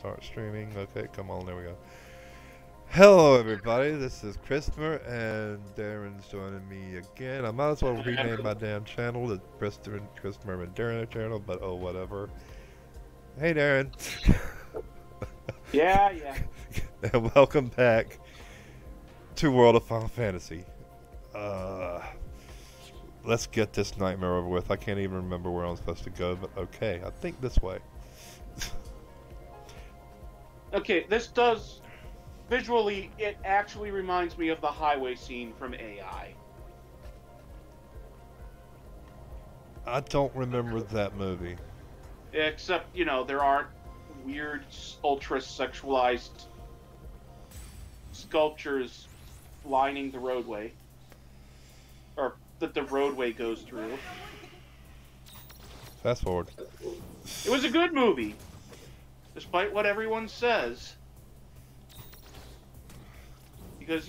Start streaming. Okay, come on, there we go. Hello, everybody. This is Christopher, and Darren's joining me again. I might as well rename my damn channel to Christopher and Darren channel, but oh, whatever. Hey, Darren. Yeah. And welcome back to World of Final Fantasy. Let's get this nightmare over with. I can't even remember where I'm supposed to go, but okay, I think this way. Okay, this does visually. It actually reminds me of the highway scene from AI. I don't remember that movie. Except, there aren't weird, ultra-sexualized sculptures lining the roadway. Or that the roadway goes through. Fast forward. It was a good movie, despite what everyone says. Because,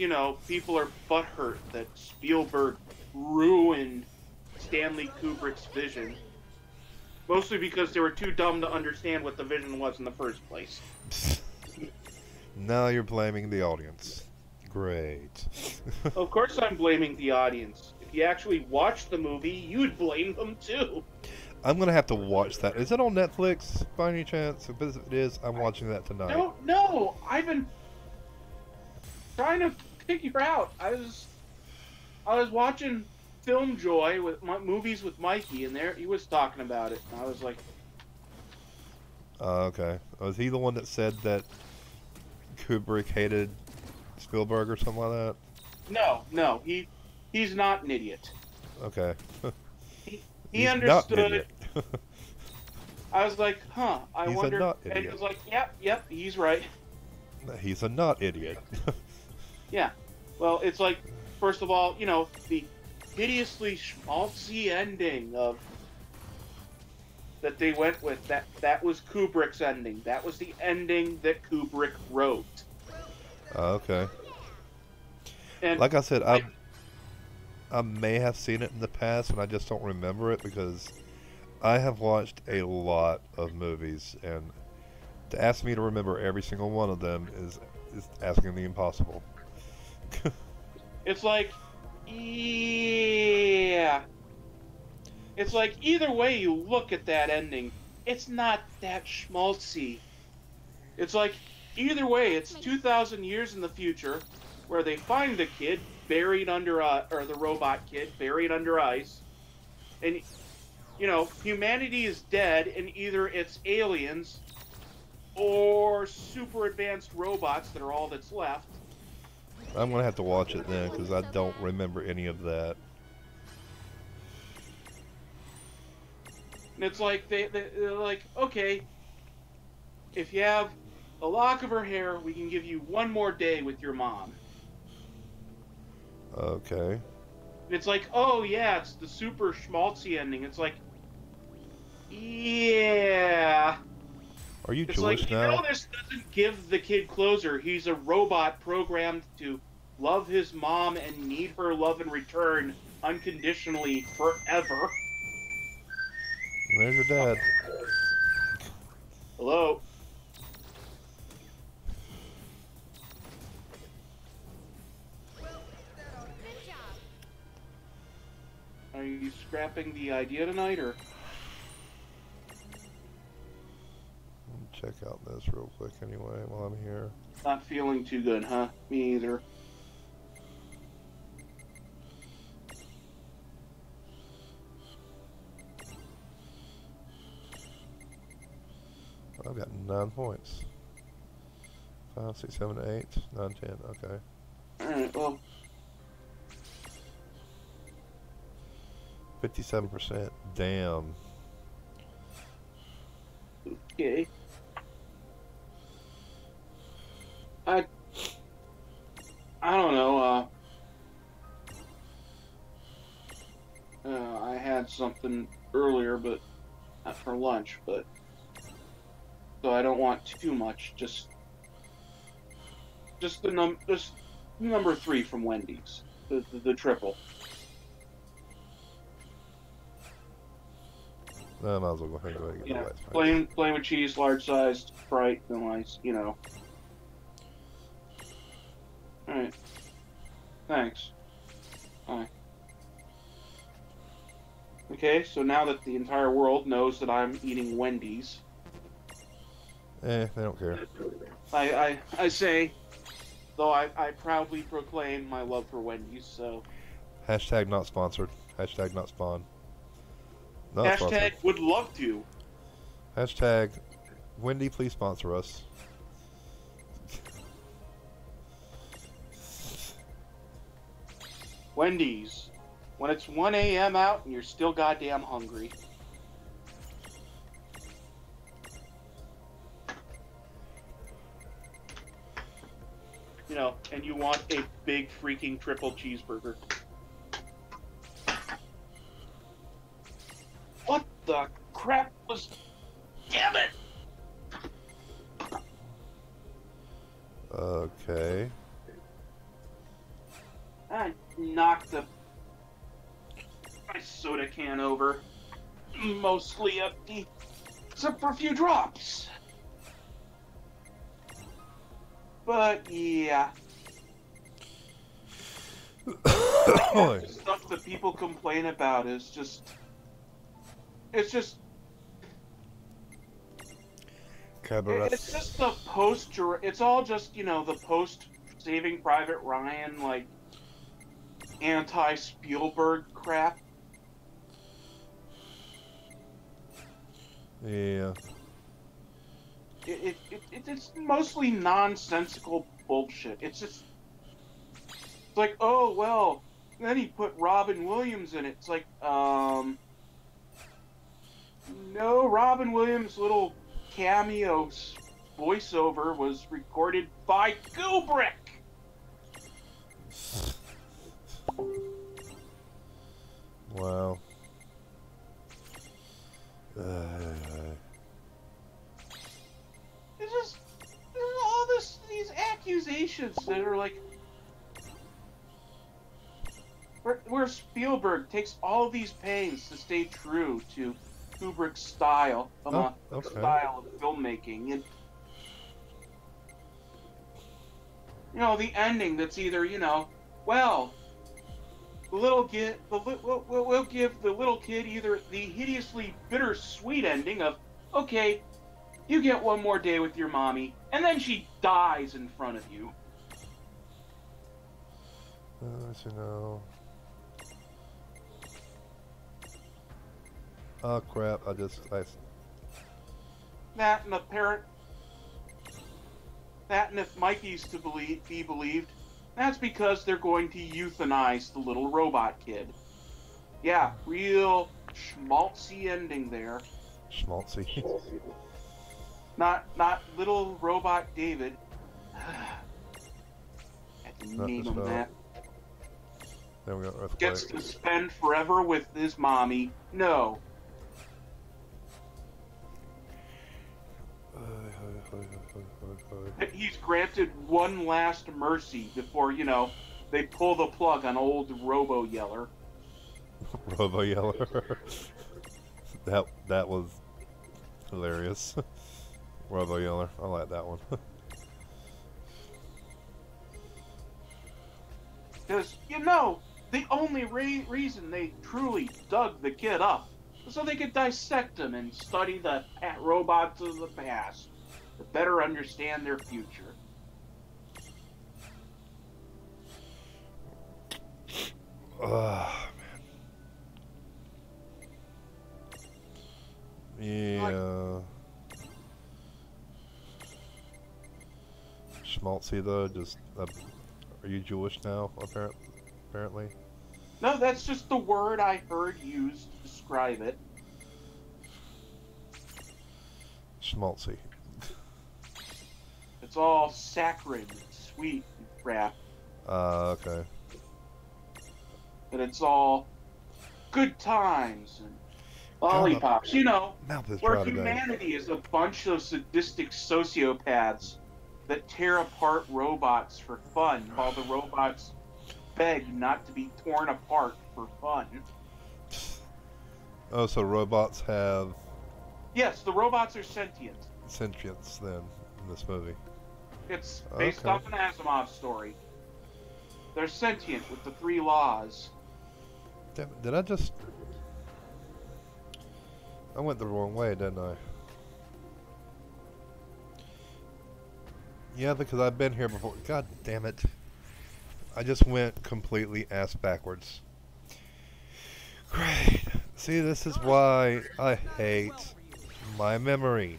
people are butthurt that Spielberg ruined Stanley Kubrick's vision. Mostly because they were too dumb to understand what the vision was in the first place. Now you're blaming the audience. Great. Of course I'm blaming the audience. If you actually watched the movie, you'd blame them too. I'm going to have to watch that. Is it on Netflix by any chance? If it is, I'm watching that tonight. No. I've been trying to figure out. I was watching Film Joy with movies with Mikey, and there he was talking about it. And I was like, okay. Was he the one that said that Kubrick hated Spielberg or something like that? No. He's not an idiot. Okay. He understood. I was like, I He's wonder. A not and idiot. he was like, yep, he's right. He's a not idiot. Yeah. Well, it's like, first of all, the hideously schmaltzy ending of that they went with. That was Kubrick's ending. That was the ending that Kubrick wrote. Okay. And like I said, I may have seen it in the past, and I just don't remember it because I have watched a lot of movies, and to ask me to remember every single one of them is asking the impossible. It's like, yeah. It's like, either way you look at that ending, it's not that schmaltzy. It's like, either way, it's 2,000 years in the future, where they find the kid buried under, or the robot kid buried under ice, and, humanity is dead, and either it's aliens, or super advanced robots that are all that's left. I'm going to have to watch it then, because I don't remember any of that. And it's like, they're like, okay, if you have a lock of her hair, we can give you one more day with your mom. Okay. And it's like, oh yeah, it's the super schmaltzy ending. It's like, yeah. Are you It's Jewish like, now? this doesn't give the kid closure. He's a robot programmed to love his mom and need her love in return unconditionally forever. There's your dad. Hello? Are you scrapping the idea tonight, or? Check out this real quick anyway while I'm here. Not feeling too good, huh? Me either. I've got 9 points. 5, 6, 7, 8, 9, 10. Okay. Alright, well. 57%. Damn. Okay. I don't know, I had something earlier, but not for lunch, but so I don't want too much, just number 3 from Wendy's, the triple. I might as well go ahead and get the Yeah, white spice. plain with cheese, large sized, Sprite, nice, you know. Alright. Thanks. Alright. Okay, so now that the entire world knows that I'm eating Wendy's, They don't care. I say, though I proudly proclaim my love for Wendy's, so. Hashtag not sponsored. Hashtag not spawn. Not Hashtag sponsored. would love to. Hashtag Wendy, please sponsor us. Wendy's. When it's 1 a.m. out and you're still goddamn hungry. You know, and you want a big freaking triple cheeseburger. What the crap was... Damn it! Okay. I knocked my soda can over. Mostly empty. Except for a few drops. But, yeah. The stuff that people complain about is just... It's just... It's just the post... It's all just, you know, the post-Saving Private Ryan, like, anti-Spielberg crap. Yeah. It's mostly nonsensical bullshit. It's just... It's like, oh, well, then he put Robin Williams in it. It's like, no, Robin Williams' little cameo voiceover was recorded by Kubrick. Wow. It's just there's all these accusations that are like, where Spielberg takes all these pains to stay true to Kubrick's style of style of filmmaking, and you know, the ending that's either, you know, well, we'll give the little kid either the hideously bittersweet ending of, okay, you get one more day with your mommy, and then she dies in front of you. You know. Oh crap! That and if Mikey's to be believed, that's because they're going to euthanize the little robot kid. Yeah, real schmaltzy ending there. Schmaltzy. Not little robot David. Had to name him that. Then we got earthquake. Gets to spend forever with his mommy. No. He's granted one last mercy before, you know, they pull the plug on old Robo Yeller. Robo Yeller. that was hilarious. Robo Yeller. I like that one. Because, you know, the only reason they truly dug the kid up was so they could dissect him and study the robots of the past to better understand their future. Yeah. Schmaltzy though, just are you Jewish now? Apparently. No, that's just the word I heard used to describe it. Schmaltzy. It's all saccharine and sweet and crap. Okay. And it's all good times and lollipops. You know, where humanity is a bunch of sadistic sociopaths that tear apart robots for fun, while the robots beg not to be torn apart for fun. Oh, so robots have Yes, the robots are sentient. sentience then in this movie. It's based Okay. off an Asimov story. They're sentient with the 3 laws. Damn it, did I just... I went the wrong way, didn't I? Yeah, because I've been here before. God damn it. I just went completely ass backwards. Great. See, this is why I hate my memory.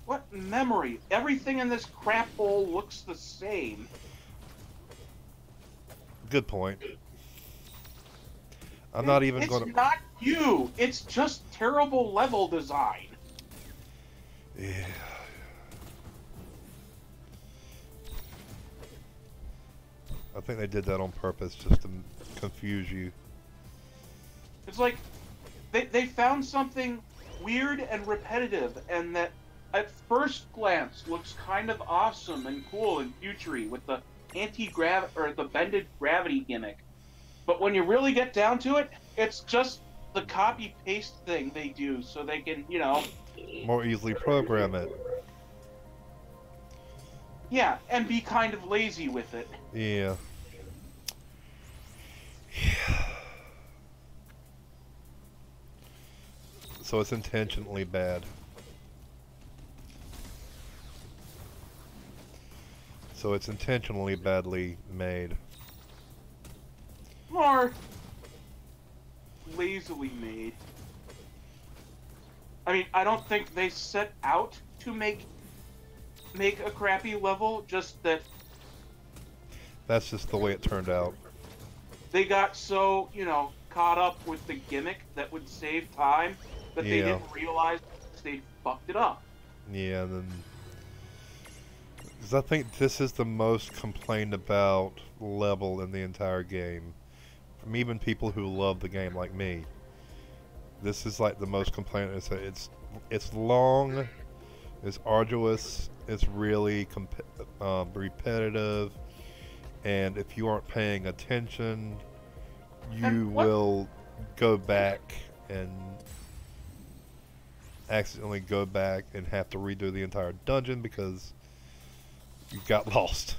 What memory? Everything in this crap hole looks the same. Good point. I'm not even going to... It's not you. It's just terrible level design. Yeah. I think they did that on purpose just to confuse you. It's like they found something weird and repetitive, and that at first glance looks kind of awesome and cool and futury with the anti-grav or the bended gravity gimmick. But when you really get down to it, it's just the copy paste thing they do so they can, More easily program it. yeah, and be kind of lazy with it. Yeah. Yeah. So it's intentionally bad. So it's intentionally badly made. More lazily made. I mean, I don't think they set out to make a crappy level, just that That's just the way it turned out. they got so, caught up with the gimmick that would save time that they Yeah. didn't realize they fucked it up. Yeah, then... Because I think this is the most complained about level in the entire game. From even people who love the game like me. This is like the most complained. It's long, it's arduous, it's really repetitive, and if you aren't paying attention, you will go back and accidentally go back and have to redo the entire dungeon because you got lost.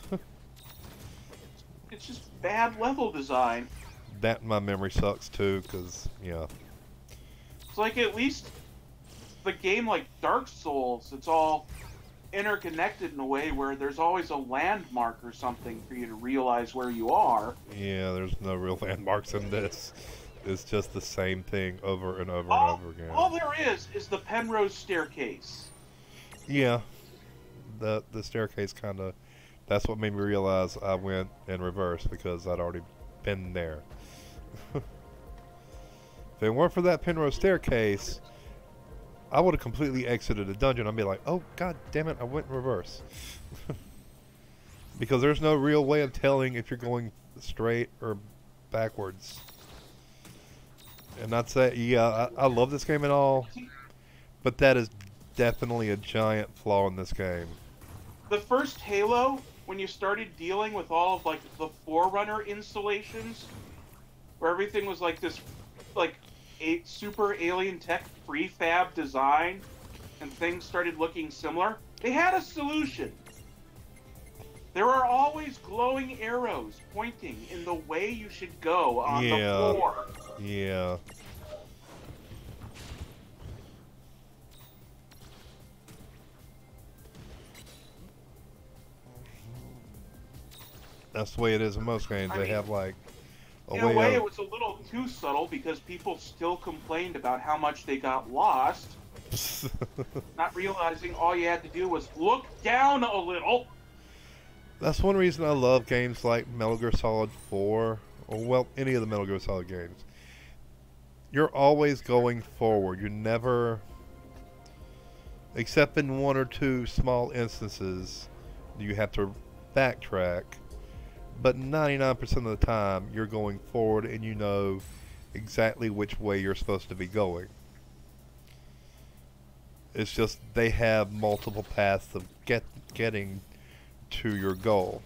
It's just bad level design. That my memory sucks too, because, yeah. It's like at least the game like Dark Souls, it's all interconnected in a way where there's always a landmark or something for you to realize where you are. Yeah, there's no real landmarks in this. It's just the same thing over and over and over again. All there is the Penrose staircase. Yeah. The staircase kind of... That's what made me realize I went in reverse, because I'd already been there. If it weren't for that Penrose staircase, I would have completely exited the dungeon. I'd be like, oh, god damn it, I went in reverse. Because there's no real way of telling if you're going straight or backwards. And I'd say, yeah, I love this game and all, but that is definitely a giant flaw in this game. The first Halo, when you started dealing with all of like the Forerunner installations, where everything was like this, like a super alien tech prefab design, and things started looking similar, they had a solution. There are always glowing arrows pointing in the way you should go on the floor. Yeah. That's the way it is in most games. They have like in a way, it was a little too subtle because people still complained about how much they got lost, not realizing all you had to do was look down a little. That's one reason I love games like Metal Gear Solid 4, or well, any of the Metal Gear Solid games. You're always going forward. You're never, except in one or two small instances, you have to backtrack. But 99% of the time, you're going forward and you know exactly which way you're supposed to be going. It's just they have multiple paths of getting to your goal.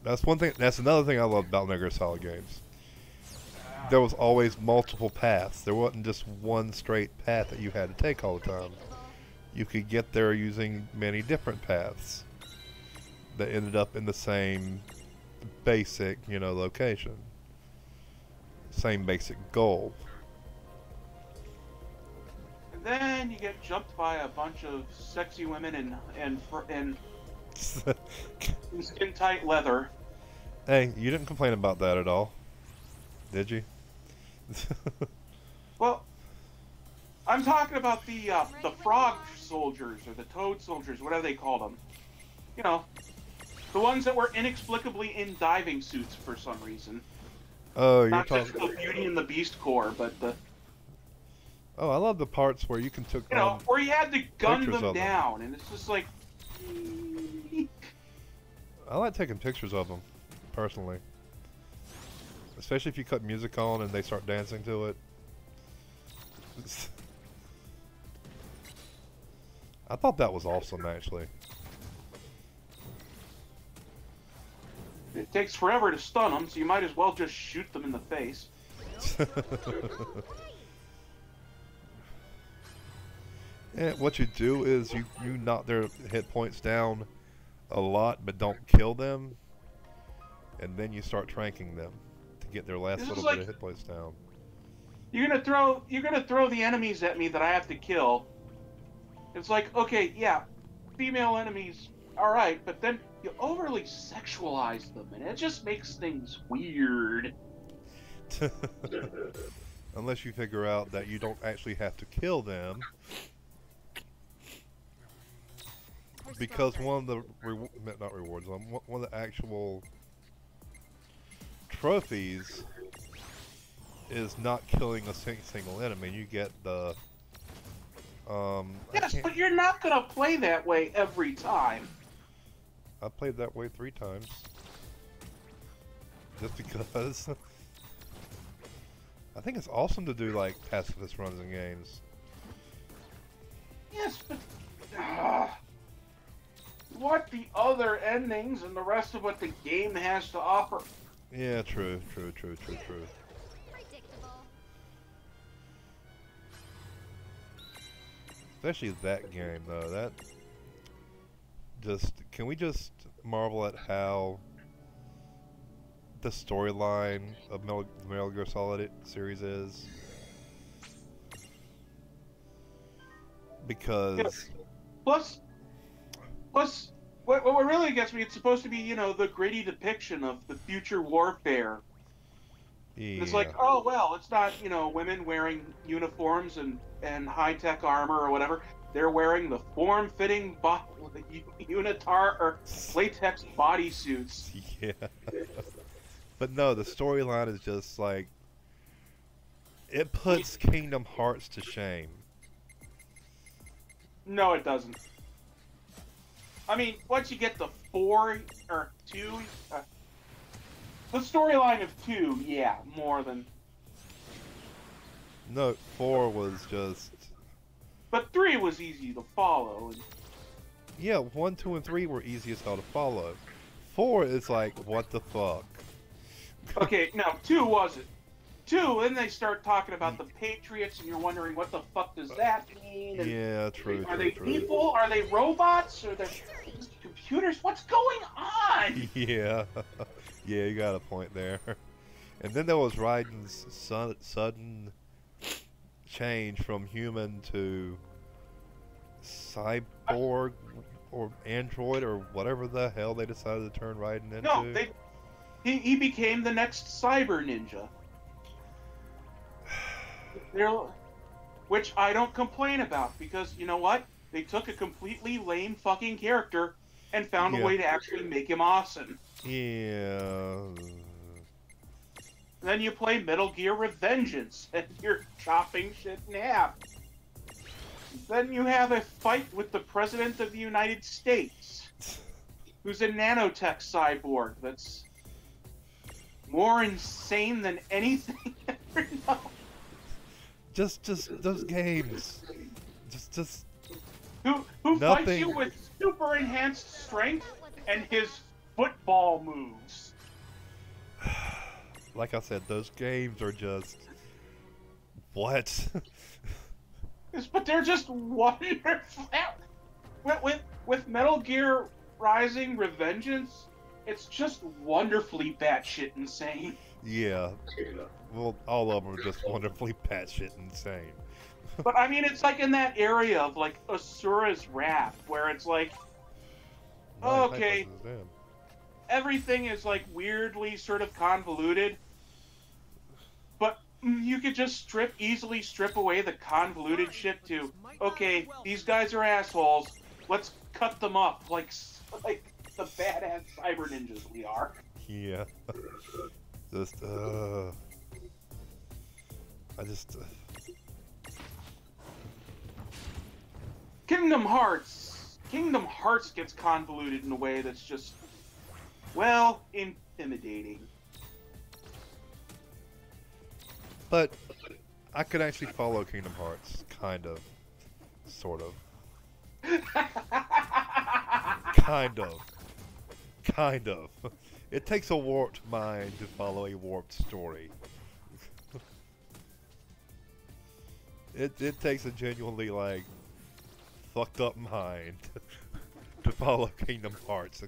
That's one thing. That's another thing I love about Metal Gear Solid games. There was always multiple paths. There wasn't just one straight path that you had to take all the time. You could get there using many different paths that ended up in the same basic, location. Same basic goal. And then you get jumped by a bunch of sexy women in skin tight leather. Hey, you didn't complain about that at all, did you? Well, I'm talking about the frog soldiers or the toad soldiers, whatever they called them. You know, the ones that were inexplicably in diving suits for some reason. Oh, you're Not talking. just the Beauty and the Beast Corps, but the Oh, I love the parts where you can where you had to gun pictures them of them. down, and it's just like. I like taking pictures of them, personally. Especially if you cut music on and they start dancing to it. I thought that was awesome, actually. It takes forever to stun them, so you might as well just shoot them in the face. And what you do is you knock their hit points down a lot, but don't kill them, and then you start tranking them to get their last little bit of hit points down. You're gonna throw the enemies at me that I have to kill. It's like, okay, yeah, female enemies, all right, but then you overly sexualize them, and it just makes things weird. Unless you figure out that you don't actually have to kill them. Because one of the not rewards, one of the actual trophies is not killing a single enemy. You get the yes, but you're not gonna play that way every time. I played that way 3 times, just because. I think it's awesome to do like pacifist runs in games. Yes, but. What the other endings and the rest of what the game has to offer. Yeah, true. Predictable. Especially that game, though. That can we just marvel at how the storyline of the Metal Gear Solid series is? Because Plus, what really gets me, it's supposed to be, the gritty depiction of the future warfare. yeah, It's like, oh, well, it's not, women wearing uniforms and high-tech armor or whatever. They're wearing the form-fitting unitar or latex bodysuits. yeah. But no, the storyline is just like, it puts Kingdom Hearts to shame. No, it doesn't. I mean, once you get the 4 or 2, the storyline of 2, yeah, more than. No, 4 was just. But 3 was easy to follow. And... Yeah, 1, 2, and 3 were easy as hell to follow. 4 is like, what the fuck? Okay, no, 2 wasn't. 2, then they start talking about the Patriots, and you're wondering what the fuck does that mean? And Yeah, true. are they people? Are they robots? Are they computers? What's going on? Yeah, yeah, you got a point there. And then there was Raiden's sudden change from human to cyborg or android or whatever the hell they decided to turn Raiden into. No, he became the next cyber ninja. Which I don't complain about, because you know what? They took a completely lame fucking character and found a way to actually make him awesome. Yeah. Then you play Metal Gear Revengeance, and you're chopping shit in half. Then you have a fight with the President of the United States, who's a nanotech cyborg that's more insane than anything ever known. Just those games. Just Who nothing. fights you with super enhanced strength and his football moves. Like I said, those games are just what? But they're just wonderful. With Metal Gear Rising Revengeance, it's just wonderfully batshit insane. Yeah. Well, all of them are just wonderfully batshit insane. But I mean, it's like in that area of like Asura's Wrath, where it's like, okay, everything is like weirdly sort of convoluted, but you could just easily strip away the convoluted shit to, okay, these guys are assholes, let's cut them up like the badass cyber ninjas we are. Yeah. Just, I just... Kingdom Hearts gets convoluted in a way that's just, well, intimidating. But I could actually follow Kingdom Hearts, kind of, sort of. Kind of. It takes a warped mind to follow a warped story. It takes a genuinely, like, fucked up mind to follow Kingdom Hearts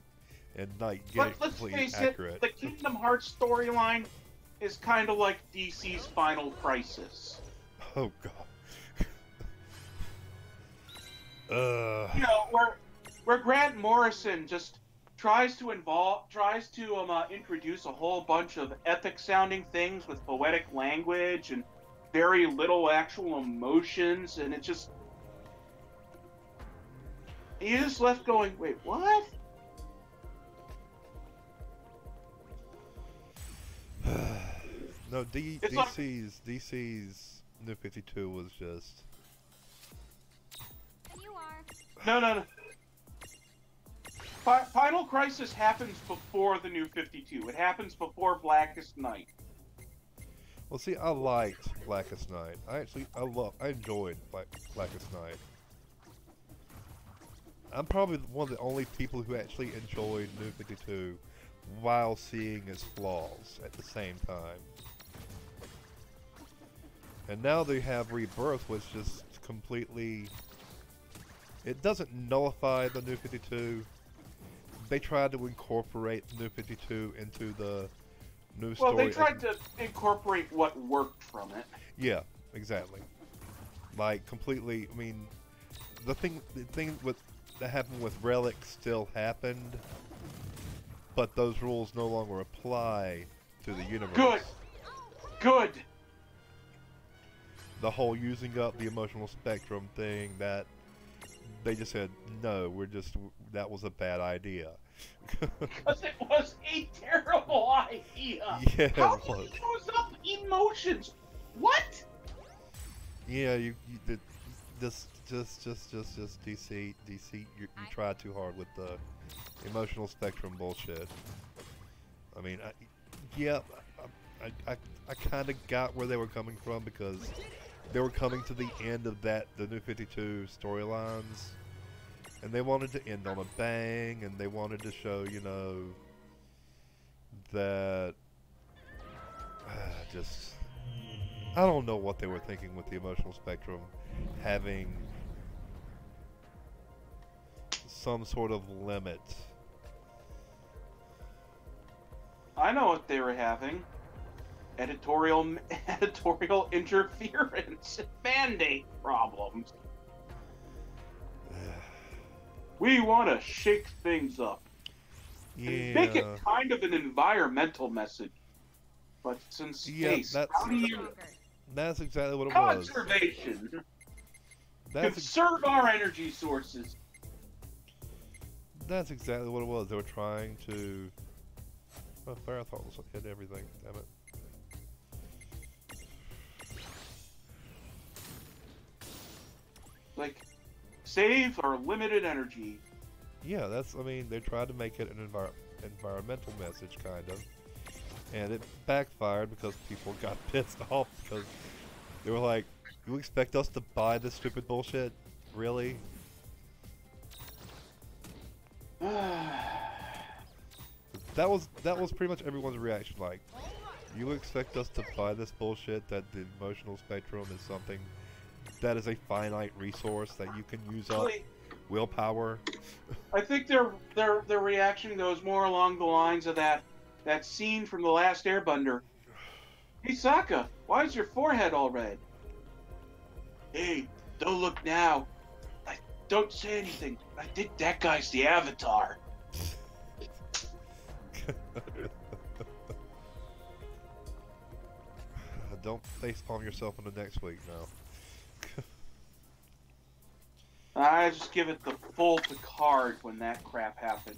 and not get it completely accurate. The Kingdom Hearts storyline is kind of like DC's Final Crisis. Oh god. You know, where Grant Morrison just tries to introduce a whole bunch of epic-sounding things with poetic language and very little actual emotions, and it just... You're just left going, wait, what? No, DC's New 52 was just... No. Final Crisis happens before the New 52. It happens before Blackest Night. Well, see, I liked Blackest Night. I enjoyed Blackest Night. I'm probably one of the only people who actually enjoyed New 52 while seeing its flaws at the same time. And now they have Rebirth, which just completely... It doesn't nullify the New 52. They tried to incorporate the New 52 into the new story. Well, they tried to incorporate what worked from it. Yeah, exactly. Like, completely, I mean, the thing that happened with Relic still happened, but those rules no longer apply to the universe. Good! The whole using up the emotional spectrum thing, that they just said, no, that was a bad idea. Because it was a terrible idea! Yeah, How do you use up emotions? What? Yeah, just DC, you tried too hard with the emotional spectrum bullshit. I mean, I kind of got where they were coming from, because they were coming to the end of the New 52 storylines, and they wanted to end on a bang, and they wanted to show, you know, that I don't know what they were thinking with the emotional spectrum having some sort of limit. I know what they were having. Editorial interference and mandate problems. We want to shake things up. Yeah. And make it kind of an environmental message. But since space, how do you... That's exactly what it was. Conservation. Conserve our energy sources. That's exactly what it was. They were trying to... Oh, Fire thought was hit everything. Damn it. Like, save our limited energy. Yeah, I mean, they tried to make it an environmental message, kind of. And it backfired because people got pissed off because they were like, you expect us to buy this stupid bullshit? Really? that was pretty much everyone's reaction. Like, you expect us to buy this bullshit that the emotional spectrum is something that is a finite resource that you can use up willpower. I think their reaction goes more along the lines of that scene from The Last Airbender. Hey Sokka, why is your forehead all red? Hey, don't look now. Don't say anything. I think that guy's the Avatar. Don't facepalm yourself in the next week now. I just give it the full Picard when that crap happened.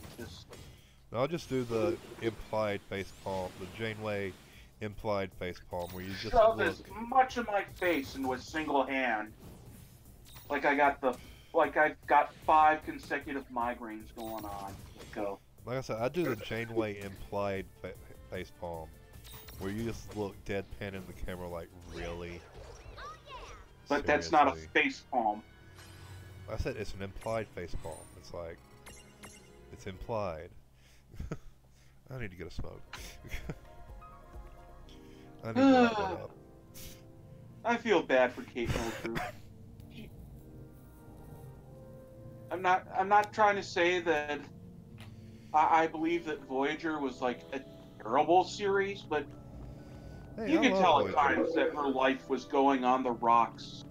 I'll just do the implied facepalm, the Janeway implied facepalm, where you just shove look. as much of my face into a single hand. Like I've got 5 consecutive migraines going on. Go. Like I said, I do the Janeway implied facepalm, where you just look deadpan in the camera like, really? But that's not a Seriously? face palm. I said it's an implied facepalm. It's like, it's implied. I need to get a smoke. I need to wrap that up. I feel bad for Kate Mulgrew. I'm not trying to say that I believe that Voyager was like a terrible series, but Hey, you I can love tell Voyager. at times that her life was going on the rocks.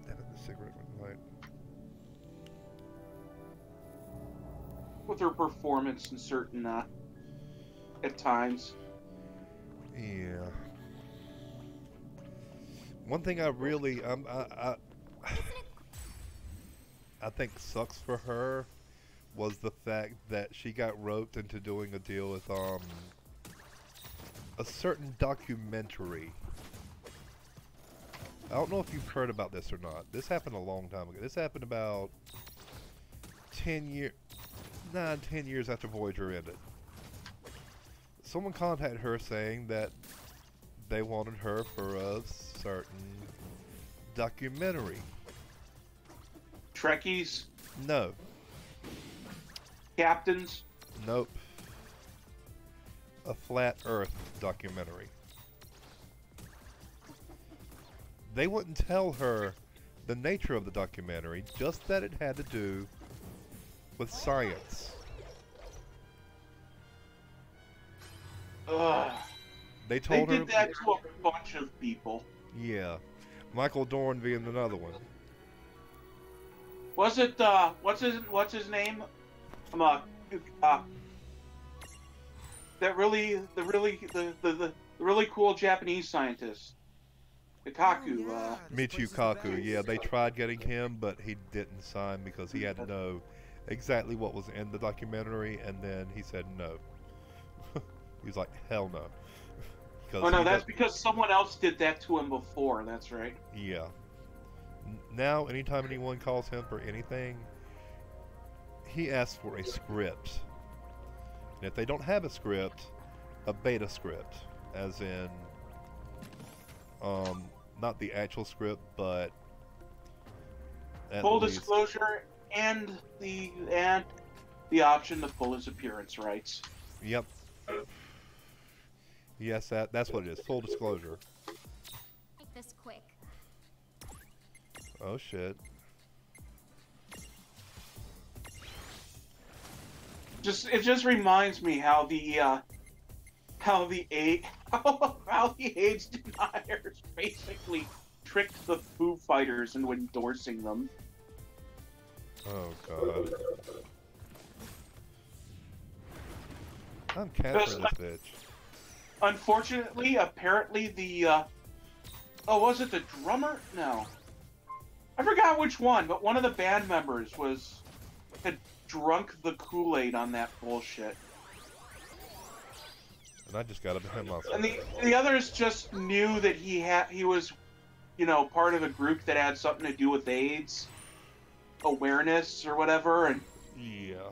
Damn it, the cigarette went light. With her performance in certain at times. Yeah. One thing I really I think sucks for her was the fact that she got roped into doing a deal with a certain documentary. I don't know if you've heard about this or not. This happened a long time ago. This happened about 10 years after Voyager ended. Someone contacted her saying that they wanted her for a certain documentary. Trekkies, No. captains. Nope. A flat Earth documentary. They wouldn't tell her the nature of the documentary, just that it had to do with science. Ugh. They They told her, did that to a bunch of people. yeah, Michael Dorn being another one. Was it what's his name? That really cool Japanese scientist. Ikaku, Michio Kaku, yeah, they tried getting him, but he didn't sign because he had to know exactly what was in the documentary, and then he said no. He was like, hell no. Oh no, that's because someone else did that to him before, that's right. Yeah. Now, anytime anyone calls him for anything, he asks for a script. And if they don't have a script, a beta script. As in, not the actual script, but at Full least, disclosure and the option to pull his appearance rights. Yep. Yes, that's what it is. Full disclosure. Make this quick. Oh shit. It just reminds me how the AIDS deniers basically tricked the Foo Fighters into endorsing them. Oh god. I'm capturing this bitch. Unfortunately, apparently the was it the drummer? No. I forgot which one, but one of the band members had drunk the Kool-Aid on that bullshit. And I just got up to him last And the others just knew that he was, part of a group that had something to do with AIDS awareness or whatever, and yeah.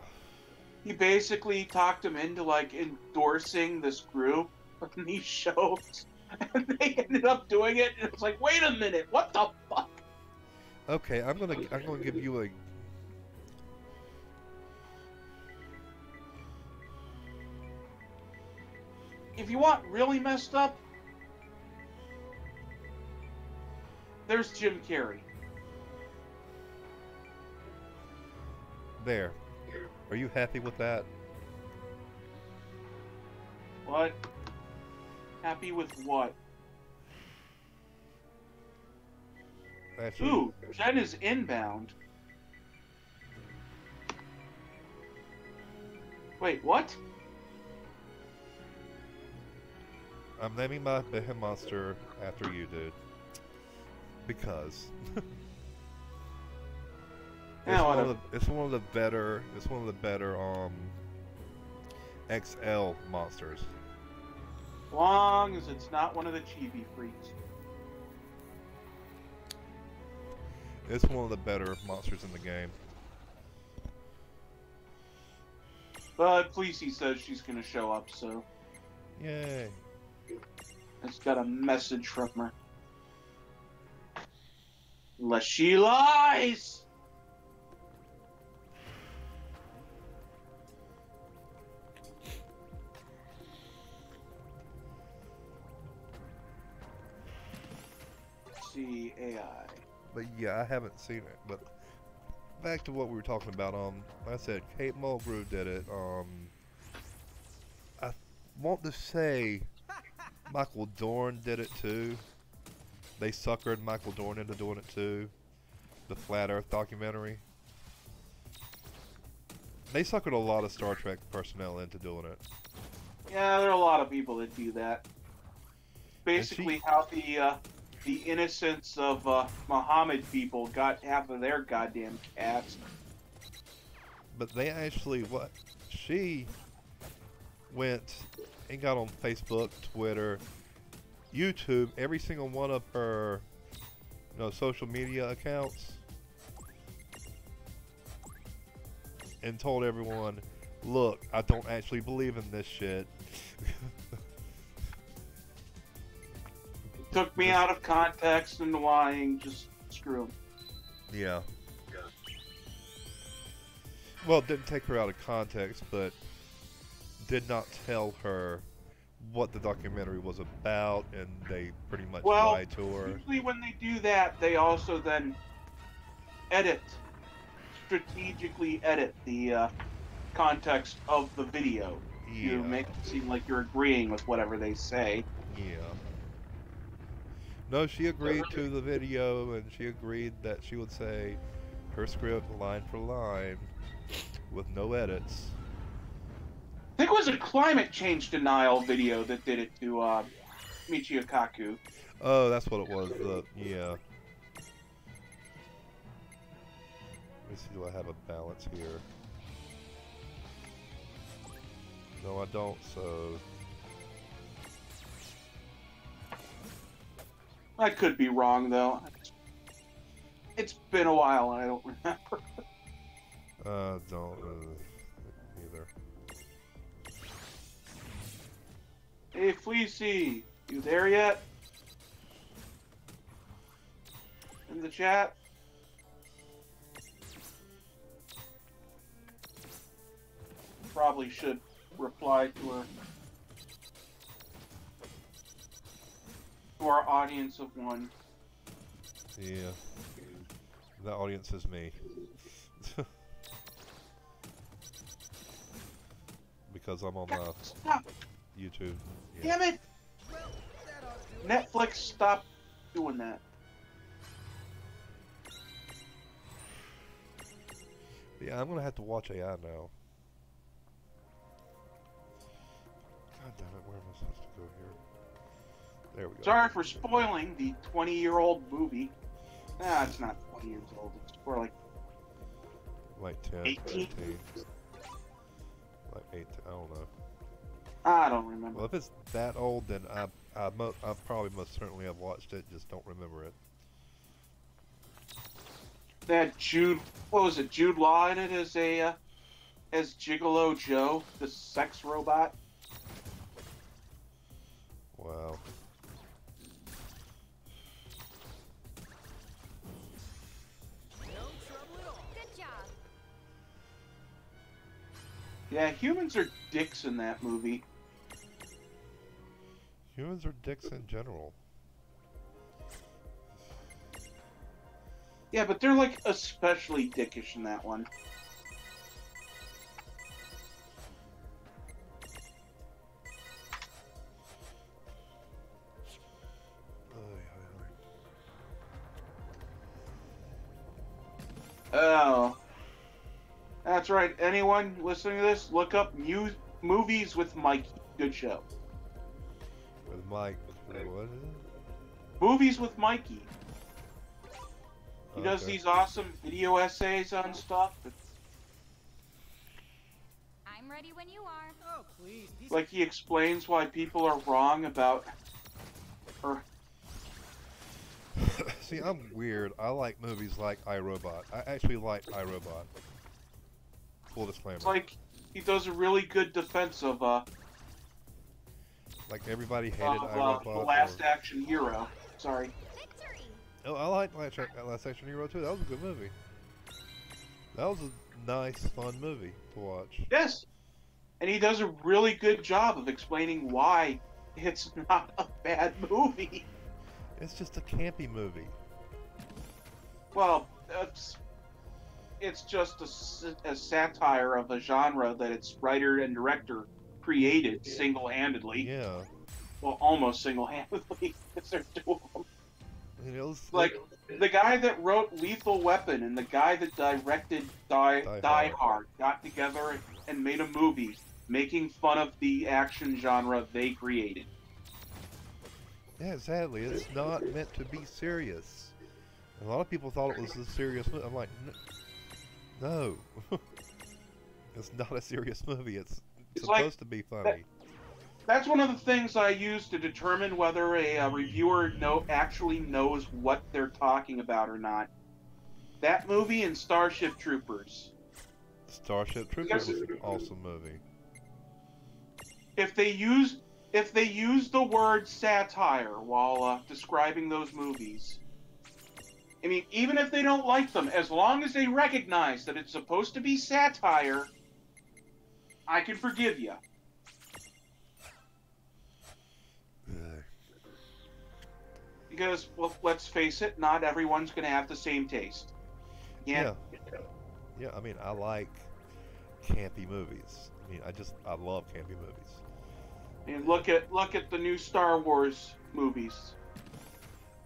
he basically talked him into like endorsing this group on these shows, and they ended up doing it, and it was like, wait a minute, what the fuck? Okay, I'm gonna give you a. if you want really messed up, there's Jim Carrey. There. Are you happy with that? What? Happy with what? Actually, Ooh, Jen is inbound. Wait, what? I'm naming my Behem monster after you, dude. Because Yeah, whatever. it's one of the better XL monsters. Long as it's not one of the chibi freaks. It's one of the better monsters in the game. But Fleecy says she's gonna show up, so Yay. I just got a message from her. Unless she lies! Let's see, AI. But yeah, I haven't seen it. But back to what we were talking about. Like I said, Kate Mulgrew did it. I want to say Michael Dorn did it too. They suckered Michael Dorn into doing it too. The Flat Earth documentary. They suckered a lot of Star Trek personnel into doing it. Yeah, there are a lot of people that do that. Basically, how the innocence of Muhammad people got half of their goddamn cast. But they actually, she went and got on Facebook, Twitter, YouTube, every single one of her, social media accounts, and told everyone, look, I don't actually believe in this shit. Took me out of context and lying, just screw 'em. Yeah. Well, it didn't take her out of context, but did not tell her what the documentary was about, and they pretty much lied to her. Usually when they do that, they also then strategically edit the context of the video. Yeah. You make it seem like you're agreeing with whatever they say. Yeah. No, she agreed to the video, and she agreed that she would say her script line for line with no edits. I think it was a climate change denial video that did it to Michio Kaku. Oh, that's what it was. Yeah. Let me see, do I have a balance here? No, I don't, so... I could be wrong, though. It's been a while, and I don't remember. Don't either. Hey, Fleecy, you there yet? In the chat? Probably should reply to her. To our audience of one. Yeah. The audience is me. Because I'm on my Stop! YouTube. Yeah. Damn it! Netflix, stop doing that. Yeah, I'm gonna have to watch AI now. God damn it, where am I supposed to go here? There we go. Sorry for spoiling the 20-year-old movie. Nah, it's not 20 years old. It's more like Like 10, 18. 13. Like 8, I don't know. I don't remember. Well, if it's that old, then I probably most certainly have watched it, just don't remember it. They had what was it, Jude Law in it as Gigolo Joe, the sex robot. Wow. Good job. Yeah, humans are dicks in that movie. Humans are dicks in general. Yeah, but they're like especially dickish in that one. Oh. That's right. Anyone listening to this, look up movies with Mikey. Good show. With Mike, what is it? Movies with Mikey. He does Okay. these awesome video essays on stuff. I'm ready when you are. Oh, please. Like he explains why people are wrong about her. See, I'm weird. I like movies like iRobot. I actually like iRobot. Full disclaimer. It's like he does a really good defense of Like everybody hated the iRobot. Last Action Hero. Sorry. Victory! Oh, I like Last Action Hero too. That was a good movie. That was a nice, fun movie to watch. Yes. And he does a really good job of explaining why it's not a bad movie. It's just a campy movie. Well, it's just a satire of a genre that its writer and director created single-handedly. Yeah. Well, almost single-handedly, because there's two of them. You know, Like, the guy that wrote Lethal Weapon and the guy that directed Die Hard got together and made a movie making fun of the action genre they created. yeah, sadly, it's not meant to be serious. A lot of people thought it was a serious movie. I'm like, no. It's not a serious movie. It's supposed to be funny. That's one of the things I use to determine whether a reviewer actually knows what they're talking about or not. That movie and Starship Troopers. Starship Troopers was an awesome movie. If they use the word satire while describing those movies, I mean, even if they don't like them, as long as they recognize that it's supposed to be satire, I can forgive you. Because, well, let's face it, not everyone's going to have the same taste. Yeah. Yeah, I mean, I like campy movies. I mean, I love campy movies. And look at the new Star Wars movies.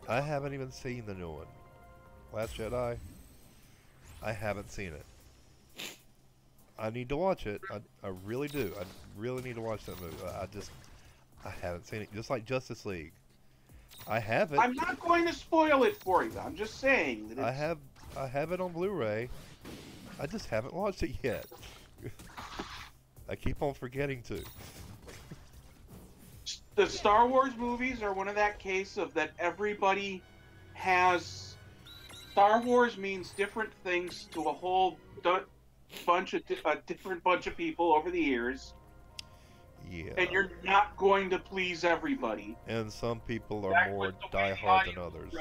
I haven't even seen the new one. Last Jedi. I haven't seen it. I need to watch it. I really do. I really need to watch that movie. I haven't seen it. Just like Justice League. I have it. I'm not going to spoil it for you. I'm just saying that it's... I have it on Blu-ray. I just haven't watched it yet. I keep on forgetting to. The Star Wars movies are one of that case of that everybody has... Star Wars means different things to a whole different bunch of people over the years. Yeah. And you're not going to please everybody. And some people are more die-hard than others.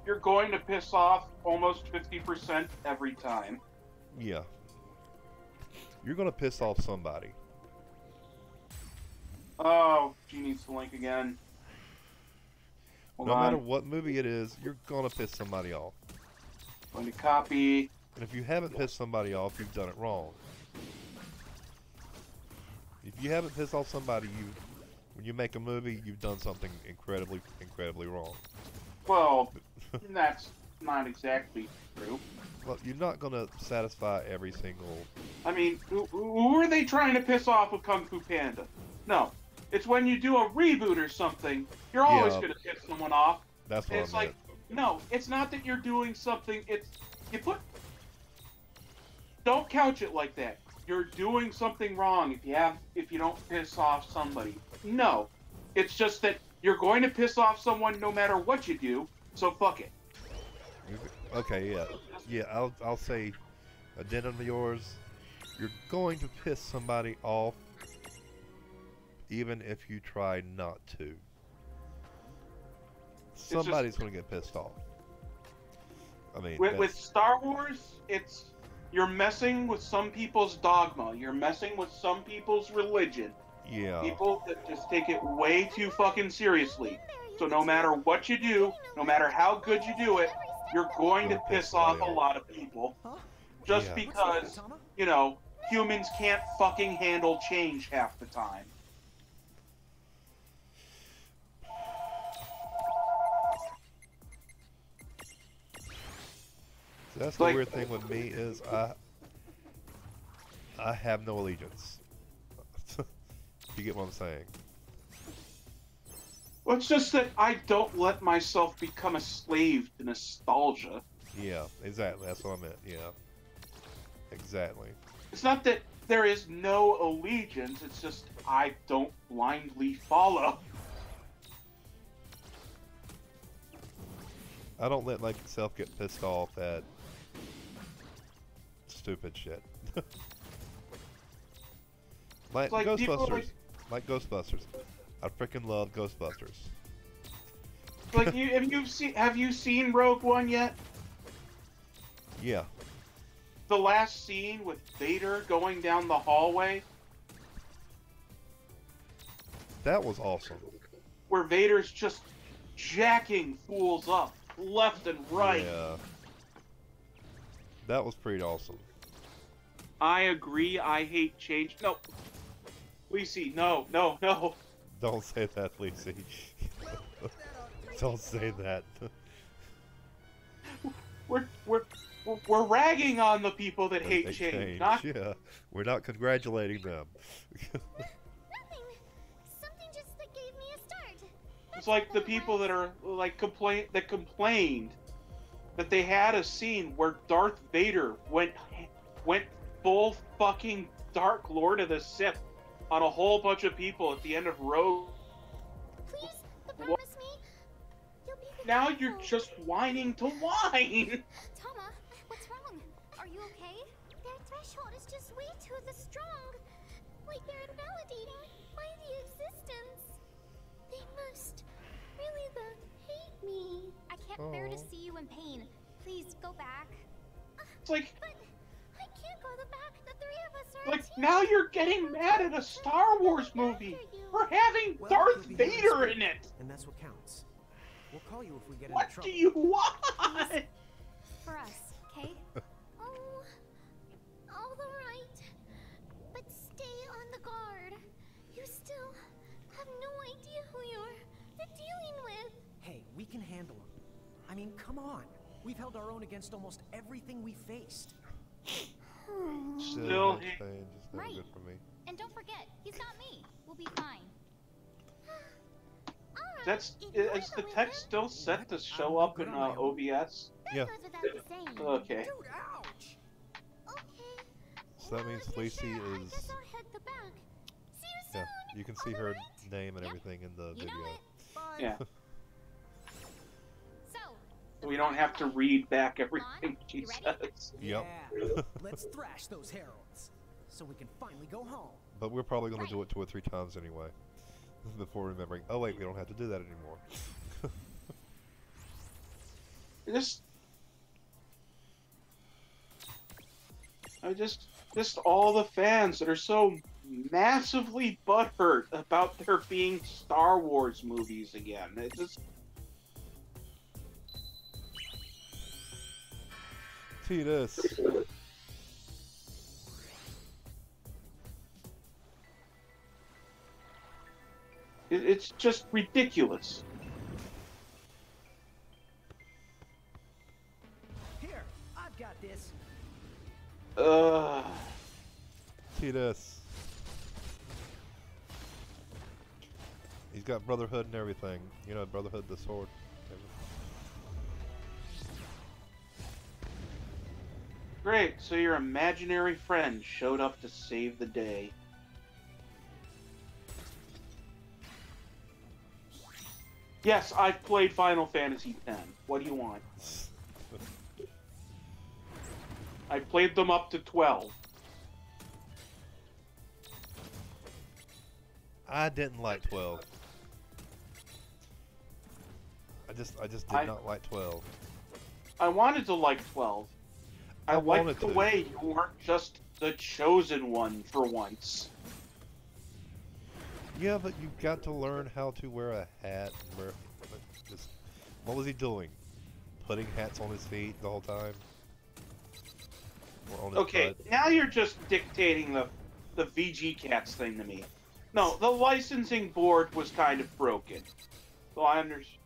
You're going to piss off almost 50% every time. Yeah. You're going to piss off somebody. Oh, she needs the link again. Hold No on. matter what movie it is, you're going to piss somebody off. Going to copy. And if you haven't pissed somebody off, you've done it wrong. If you haven't pissed off somebody, when you make a movie, you've done something incredibly, incredibly wrong. Well, that's not exactly true. Well, you're not going to satisfy every single... I mean, who are they trying to piss off with Kung Fu Panda? No. It's when you do a reboot or something, you're always going to piss someone off. That's what It's I meant. like, no, it's not that you're doing something, don't couch it like that. You're doing something wrong if you don't piss off somebody. No. It's just that you're going to piss off someone no matter what you do, so fuck it. Okay, yeah. Yeah, I'll say addendum to yours. You're going to piss somebody off even if you try not to. Somebody's going to get pissed off. I mean, with Star Wars, you're messing with some people's dogma. You're messing with some people's religion. Yeah. People that just take it way too fucking seriously. So no matter what you do, no matter how good you do it, you're going to piss off a lot of people. Just Yeah. because, you know, humans can't fucking handle change half the time. So that's the weird thing with me is I have no allegiance. You get what I'm saying? Well, it's just that I don't let myself become a slave to nostalgia. Yeah, exactly. That's what I meant. Yeah. Exactly. It's not that there is no allegiance, it's just I don't blindly follow. I don't let myself get pissed off at stupid shit. Like Like Ghostbusters. Like Ghostbusters. I freaking love Ghostbusters. Like have you seen Rogue One yet? Yeah. The last scene with Vader going down the hallway, That was awesome. where Vader's just jacking fools up left and right. Yeah. That was pretty awesome. I agree. I hate change. No, Lacey, no. Don't say that, Lacey. Don't say that. We're ragging on the people that hate They change. Yeah, we're not congratulating them. Nothing. Something just that gave me a start. It's like the people that are like complained that they had a scene where Darth Vader went full fucking Dark Lord of the Sith on a whole bunch of people at the end of Rogue. Please, promise me. You'll be the Now hero. you're just whining to whine. Tama, what's wrong? Are you okay? Their threshold is just way too strong. Like they're invalidating my existence. They must really hate me. I can't bear to see you in pain. Please go back. It's like, But I can't go back. The three of us are a like team. now you're getting mad at a Star Wars movie for having Well, Darth you'll be here Vader in in it. And that's what counts. We'll call you if we get into What trouble. do you want? For us, okay? Oh, all right. But stay on the guard. You still have no idea who you're dealing with. Hey, we can handle them. I mean, come on. We've held our own against almost everything we faced. Still change is never Right. good for me. And don't forget, he's not me. We'll be fine. Is the text still set to show up in OBS? Yeah. Goes without saying. Okay. Dude, ouch! Okay. So that means Lacey I is. guess I'll head the back. See you soon. Yeah, you can see her name and everything in the You video. know it. Bye. Yeah. So, We don't have to read back everything she You ready? says. Yep. Yeah. Let's thrash those heralds. So we can finally go home. But we're probably going to do it 2 or 3 times anyway. Before remembering, oh wait, we don't have to do that anymore. Just all the fans that are so massively butthurt about there being Star Wars movies again. It just, See this. it's just ridiculous. Here, I've got this. See this. He's got Brotherhood and everything. You know, Brotherhood, the sword. Great, so your imaginary friend showed up to save the day. Yes, I've played Final Fantasy X. What do you want? I played them up to 12. I didn't like 12. I just did not like 12. I wanted to like 12. I wanted liked the to. way you weren't just the chosen one for once. Yeah, but you've got to learn how to wear a hat. And wear, just, what was he doing? Putting hats on his feet the whole time? Or on his Okay, butt? now you're just dictating the VG Cats thing to me. No, the licensing board was kind of broken. So I understand.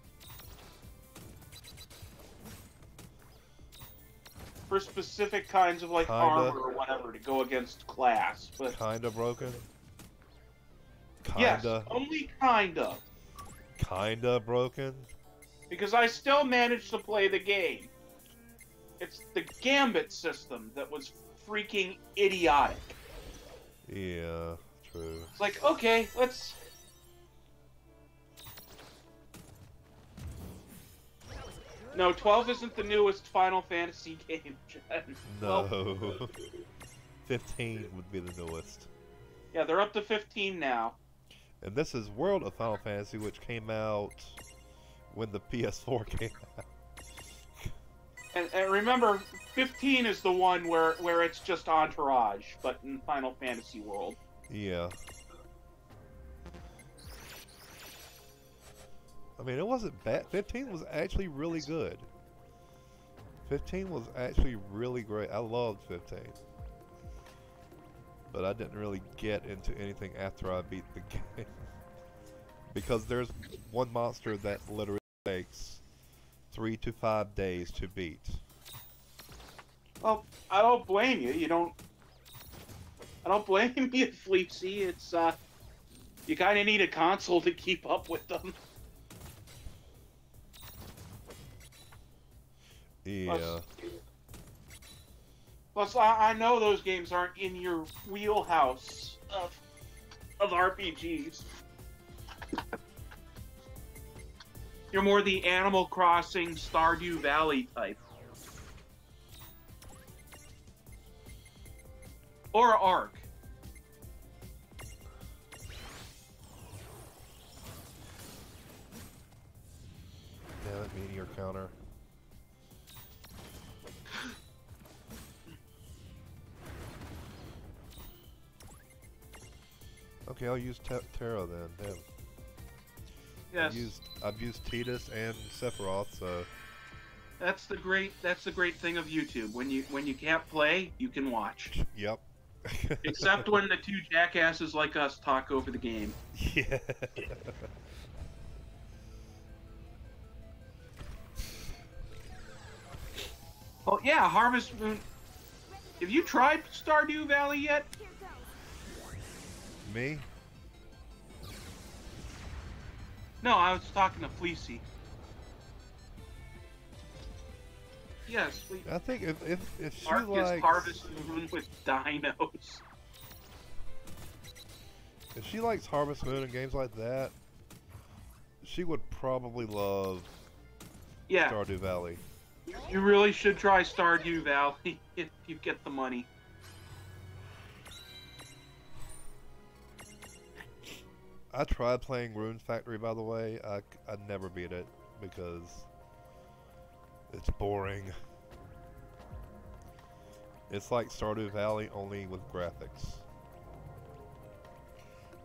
For specific kinds of like Kinda. armor or whatever to go against class, but Kinda broken? yes, Kinda. only kind of, Kinda broken? because I still managed to play the game. It's the Gambit system that was freaking idiotic. Yeah, true. It's like, okay, let's. No, 12 isn't the newest Final Fantasy game, Jen. Well, No. 15 would be the newest. yeah, they're up to 15 now. And this is World of Final Fantasy, which came out when the PS4 came out. And remember, 15 is the one where it's just Entourage, but in Final Fantasy world. Yeah. I mean, it wasn't bad. 15 was actually really good. 15 was actually really great. I loved 15. But I didn't really get into anything after I beat the game. Because there's one monster that literally takes 3 to 5 days to beat. Well, I don't blame you. I don't blame you, Fleepsy. It's you kind of need a console to keep up with them. Yeah. Plus, I know those games aren't in your wheelhouse of RPGs. You're more the Animal Crossing, Stardew Valley type. Or Ark. Damn it, meteor counter. Okay, I'll use Terra then. Damn. Yes. I've used Tidus and Sephiroth, so That's the great thing of YouTube. When you can't play, you can watch. yep. Except when the two jackasses like us talk over the game. Yeah. Oh yeah, Harvest Moon. Have you tried Stardew Valley yet? Here goes. Me? No, I was talking to Fleecy. Yes, I think if she Ark likes is Harvest Moon with dinos. if she likes Harvest Moon and games like that, she would probably love Yeah, Stardew Valley. you really should try Stardew Valley if you get the money. I tried playing Rune Factory, by the way. I never beat it because it's boring. It's like Stardew Valley, only with graphics.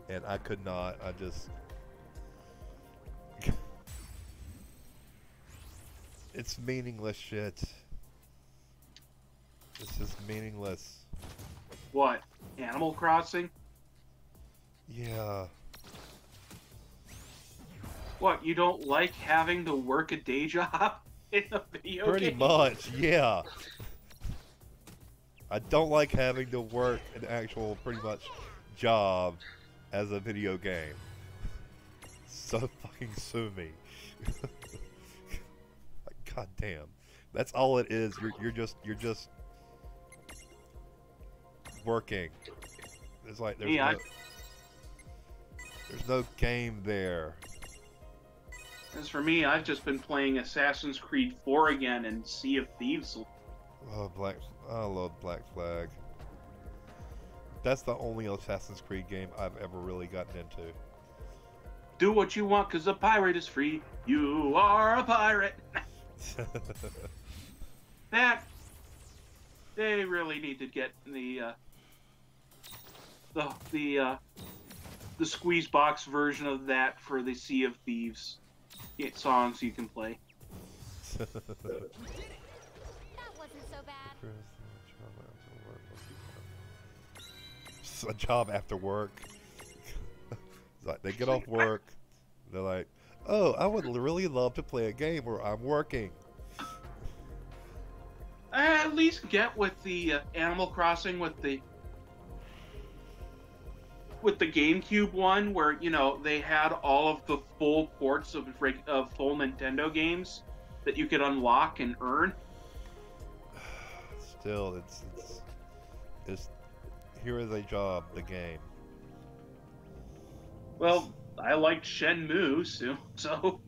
And I could not. I just... It's meaningless shit. It's just meaningless. What? Animal Crossing? Yeah. What, you don't like having to work a day job in a video Pretty game? much, yeah. I don't like having to work an actual, pretty much, job as a video game. So fucking sue me. Like, god damn. That's all it is. You're just working. It's like there's no game there. As for me, I've just been playing Assassin's Creed 4 again and Sea of Thieves. Oh, I love Black Flag. That's the only Assassin's Creed game I've ever really gotten into. Do what you want, cause a pirate is free. You are a pirate. That they really need to get the the squeeze box version of that for the Sea of Thieves songs you can play. That wasn't so bad. It's a job after work. It's like they get off work, they're like, "Oh, I would really love to play a game where I'm working." I at least get with the Animal Crossing with the GameCube one, where they had all of the full ports of full Nintendo games that you could unlock and earn. Still, it's here is a job, the game. Well, I liked Shenmue, so.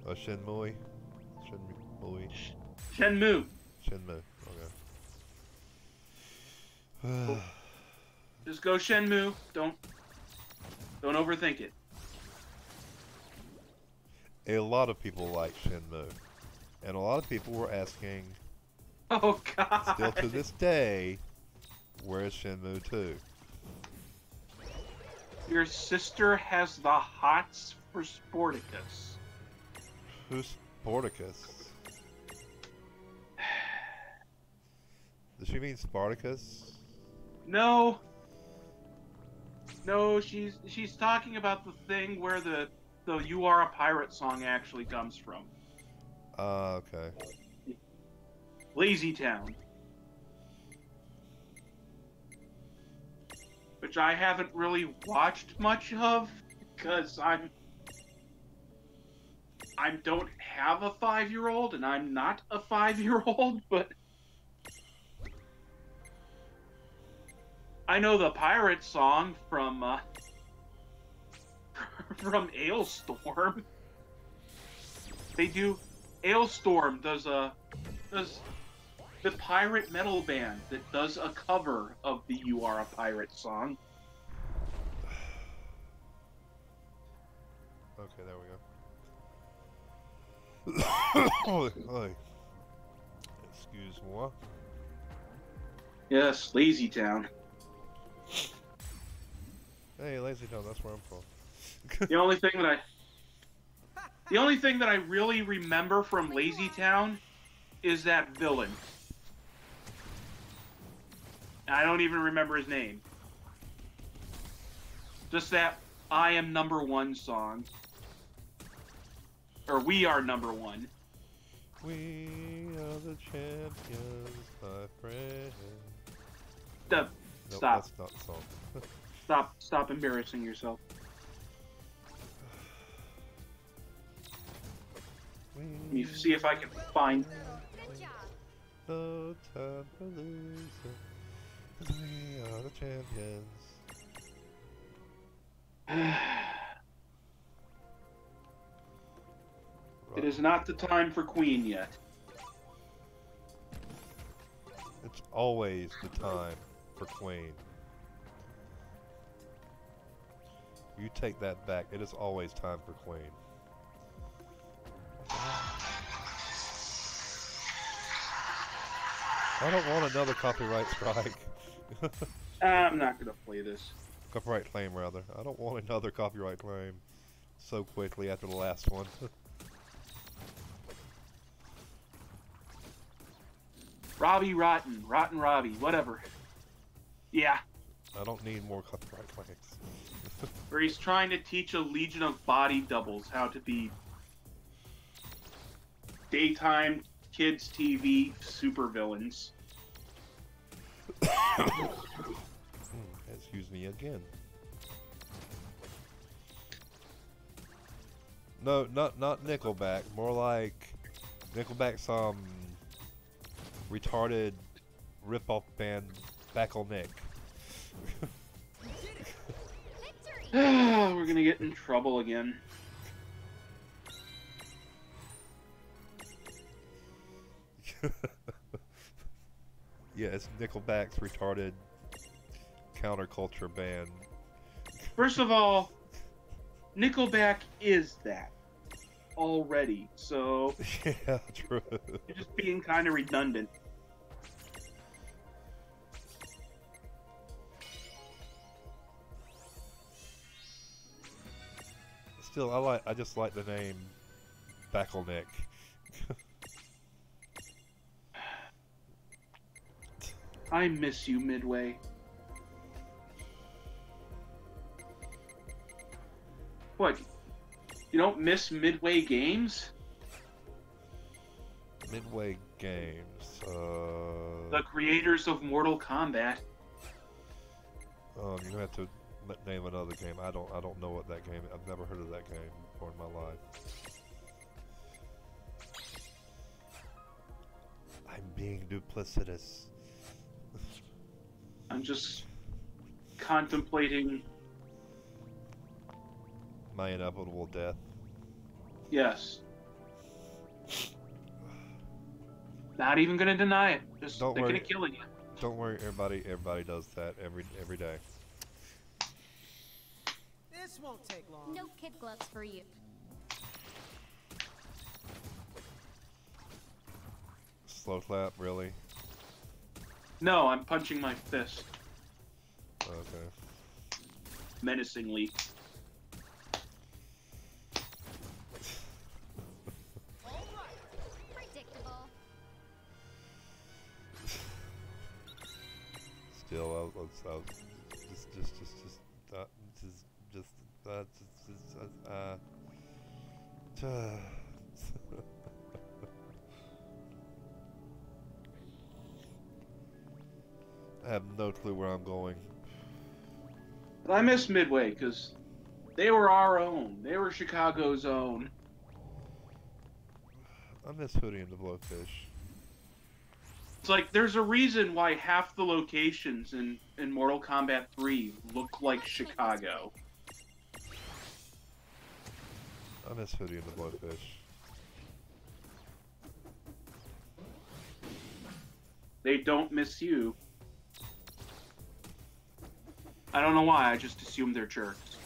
Shenmue? Shenmue. Shenmue, okay. Just go Shenmue. Don't overthink it. A lot of people like Shenmue. And a lot of people were asking, Oh, God. still to this day, where is Shenmue 2? Your sister has the hots for Sporticus. Who's Sporticus? Does she mean Spartacus? No, she's talking about the thing where the "You Are a Pirate" song actually comes from. Okay. Lazy Town. Which I haven't really watched much of, because I don't have a 5-year-old, and I'm not a 5-year-old, but I know the pirate song from from Ailstorm. They do. Ailstorm does the pirate metal band that does a cover of the "You Are a Pirate" song. Okay, there we go. Oy. Excuse moi. Yes, Lazy Town. Hey, Lazy Town, that's where I'm from. The only thing that I really remember from Lazy Town is that villain. I don't even remember his name. Just that "I Am Number One" song. Or "We Are Number One." We are the champions, my friend. Nope, stop. That's not the song. Stop embarrassing yourself. Let me see if I can find. Good job. No time for losing. 'Cause we are the champions. It is not the time for Queen yet. It's always the time for Queen. You take that back. It is always time for Queen. I don't want another copyright strike. I'm not gonna play this. Copyright claim, rather. I don't want another copyright claim so quickly after the last one. Robbie Rotten Robbie, whatever. Yeah, I don't need more copyright claims. where he's trying to teach a legion of body doubles how to be daytime kids TV supervillains. Excuse me again. No, not Nickelback. More like Nickelback's retarded rip-off band Back on Nick. Victory! We're gonna get in trouble again. Yeah, it's Nickelback's retarded counterculture band. First of all, Nickelback is that already, so Yeah, true. you're just being kind of redundant. Still, I just like the name Backleneck. I miss you, Midway. What? You don't miss Midway Games? Midway Games. The creators of Mortal Kombat. You're gonna have to name another game. I don't know what that game. I've never heard of that game before in my life. I'm being duplicitous. I'm just contemplating. My inevitable death. Yes. Not even gonna deny it. Just Don't thinking worry. of killing you. Don't worry, everybody does that every day. This won't take long. No kid gloves for you. Slow clap, really? No, I'm punching my fist Okay. menacingly. Predictable. Still, I was I have no clue where I'm going. But I miss Midway because they were our own. They were Chicago's own. I miss Hootie and the Blowfish. It's like there's a reason why half the locations in Mortal Kombat 3 look like Chicago. I miss Hootie and the Blowfish. They don't miss you. I don't know why, I just assume they're jerks.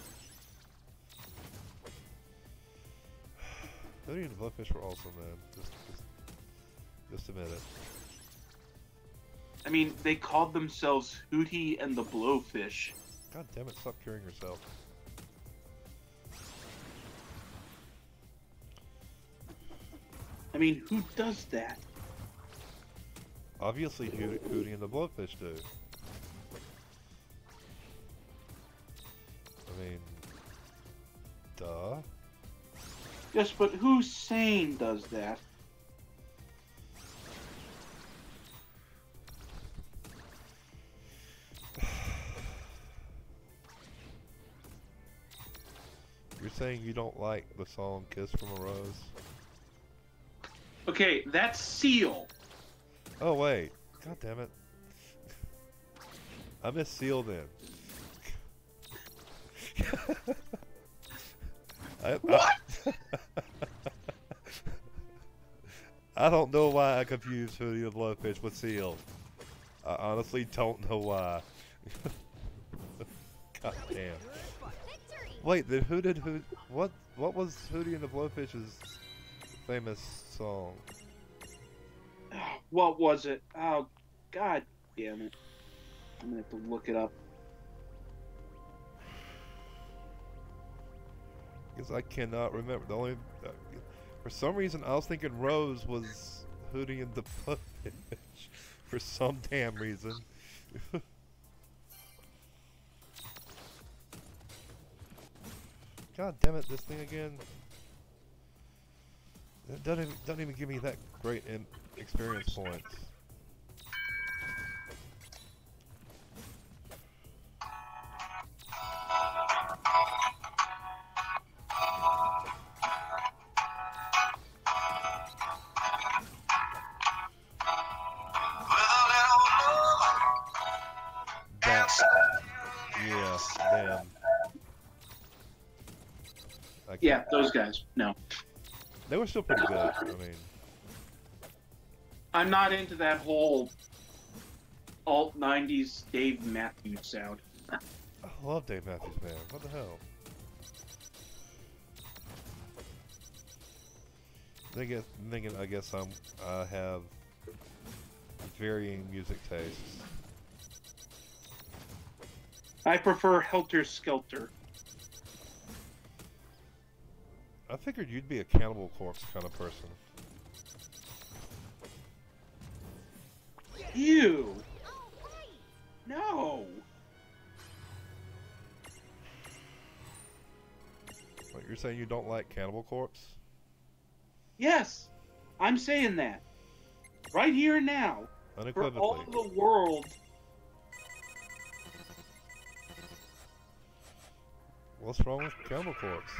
Hootie and the Blowfish were awesome, man. Just admit it. I mean, they called themselves Hootie and the Blowfish. God damn it, stop curing yourself. I mean, who does that? Obviously, Hootie and the Blowfish do. I mean, duh. Yes, but who sane does that? You're saying you don't like the song Kiss from a Rose? Okay, that's Seal. Oh, wait. God damn it. I miss Seal then. What? I don't know why I confused Hootie and the Blowfish with Seal. I honestly don't know why. God damn. Victory! Wait, then what was Hootie and the Blowfish's famous song? What was it? Oh, god damn it. I'm gonna have to look it up. Because I cannot remember. The only for some reason I was thinking Rose was Hootie and the Blowfish for some damn reason. God damn it! This thing again. It doesn't even give me that great experience points. Yeah, damn. Yeah, those guys. No. They were still pretty good. I mean, I'm not into that whole alt 90s Dave Matthews sound. I love Dave Matthews, man. What the hell? I guess I have varying music tastes. I prefer Helter Skelter. I figured you'd be a Cannibal Corpse kind of person. Ew! No! What, you're saying you don't like Cannibal Corpse? Yes! I'm saying that. Right here and now. For Unequivocally. all the world. What's wrong with Cannibal Corpse?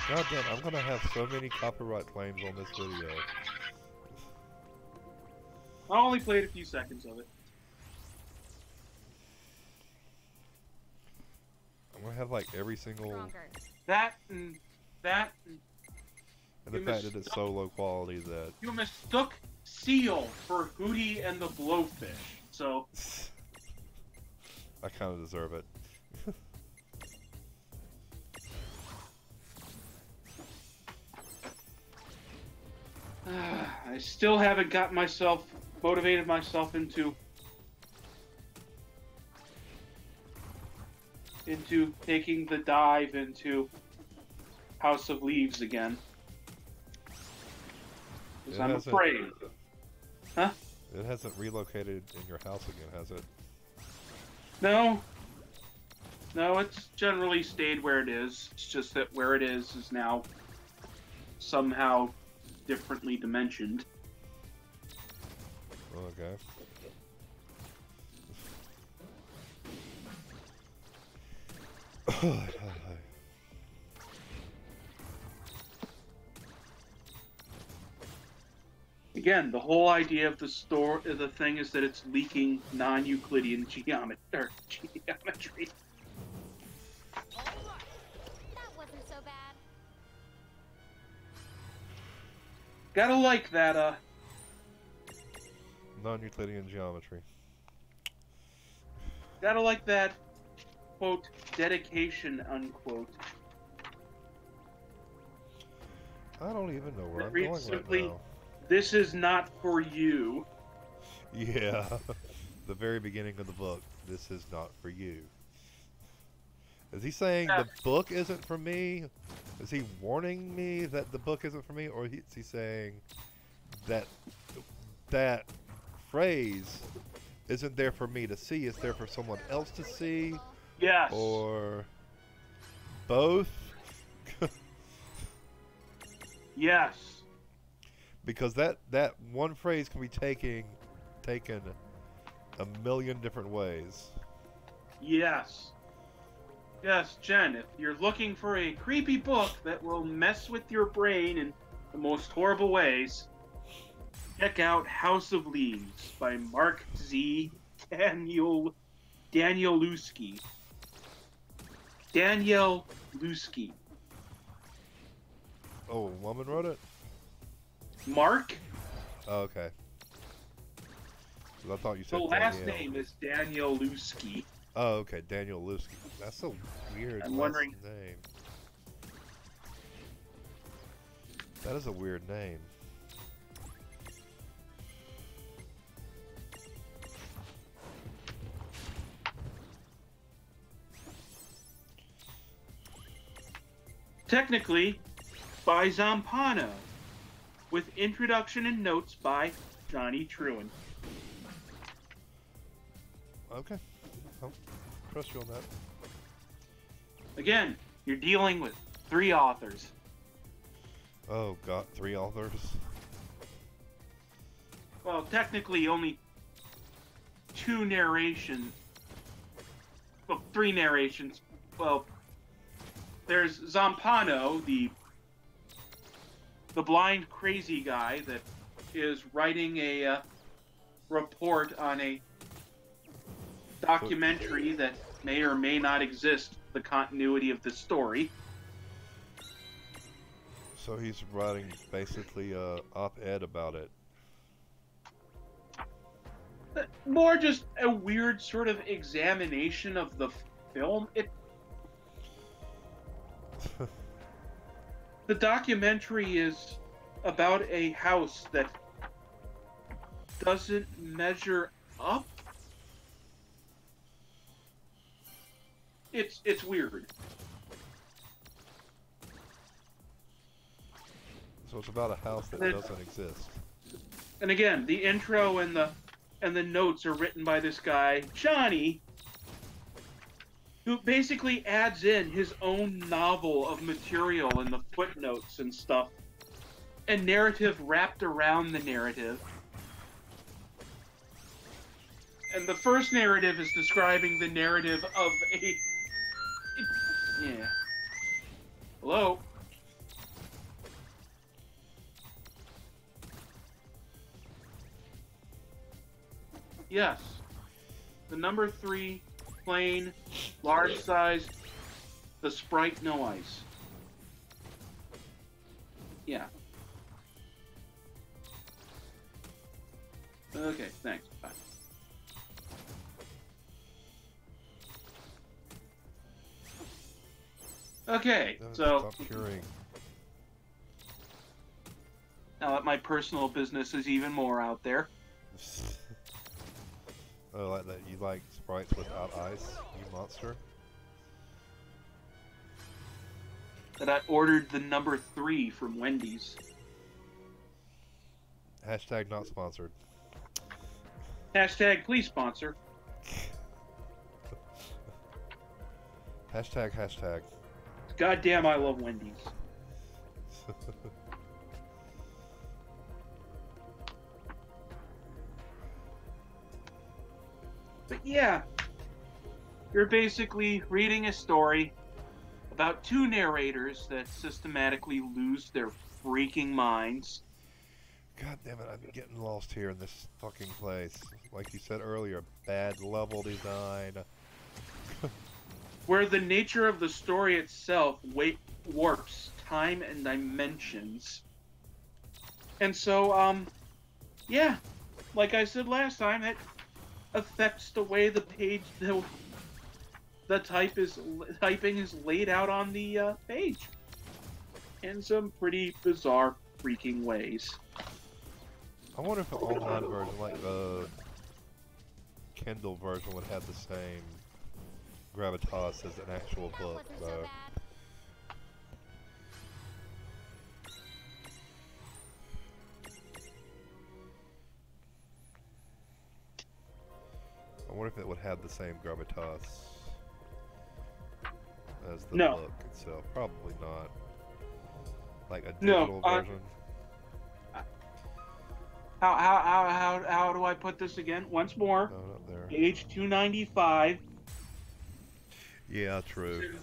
God damn, I'm gonna have so many copyright claims on this video. I only played a few seconds of it. I'm gonna have like every single... That and... And the fact that it's so low quality that... You mistook Seal for Hootie and the Blowfish, so... I kinda deserve it. I still haven't got motivated myself into taking the dive into House of Leaves again. Because I'm afraid. Huh? It hasn't relocated in your house again, has it? No. No, it's generally stayed where it is. It's just that where it is now somehow differently dimensioned. Okay. Again, the whole idea of the thing is that it's leaking non-Euclidean geometry. That wasn't so bad. Gotta like that, Non-Euclidean geometry. gotta like that, quote, dedication, unquote. I don't even know where It I'm reads going simply, right now. "This is not for you." Yeah. The very beginning of the book. This is not for you. Is he saying the book isn't for me? Is he warning me that the book isn't for me? Or is he saying that that phrase isn't there for me to see, it's there for someone else to see? Yes. Or both? Yes. Because that one phrase can be taken a million different ways. Yes. Yes, Jen, if you're looking for a creepy book that will mess with your brain in the most horrible ways, check out House of Leaves by Mark Z. Danielewski. Daniel Lusky. Oh, a woman wrote it? Mark? Oh, okay. 'Cause I thought you The said last Danielle. name is Daniel Lusky. Oh, okay, Daniel Lusky. That's a weird I'm last wondering- name. That is a weird name. Technically, by Zampano, with introduction and notes by Johnny Truant. Okay. I'll trust you on that. Again, you're dealing with 3 authors. Oh, got 3 authors? Well, technically only 2 narrations. Well, 3 narrations. Well, there's Zampano, the blind crazy guy that is writing a report on a documentary that may or may not exist, the continuity of the story. So he's writing basically a op-ed about it. More just a weird sort of examination of the film. The documentary is about a house that doesn't measure up. It's weird. So it's about a house that doesn't exist. And again, the intro and the notes are written by this guy, Johnny, who basically adds in his own novel of material in the footnotes and stuff, and narrative wrapped around the narrative. And the first narrative is describing the narrative of a... Yeah. Hello? Yes. The number 3, plain, large size, the Sprite no ice. Yeah. Okay, thanks. Bye. Okay, so Stop curing. now that my personal business is even more out there. Oh, like that. You like sprites without ice, you monster? That I ordered the number 3 from Wendy's. Hashtag not sponsored. Hashtag please sponsor. Hashtag. Goddamn, I love Wendy's. But yeah, you're basically reading a story about 2 narrators that systematically lose their freaking minds. God damn it, I'm getting lost here in this fucking place. Like you said earlier, bad level design. Where the nature of the story itself warps time and dimensions. And so, yeah, like I said last time, it affects the way the page, the typing is laid out on the page. In some pretty bizarre freaking ways. I wonder if the online version, like the Kindle version, would have the same gravitas as an actual book, though. I wonder if it would have the same gravitas as the book itself. Probably not. Like a digital version. How do I put this again? Once more. No, not there. Page 295. Yeah, true.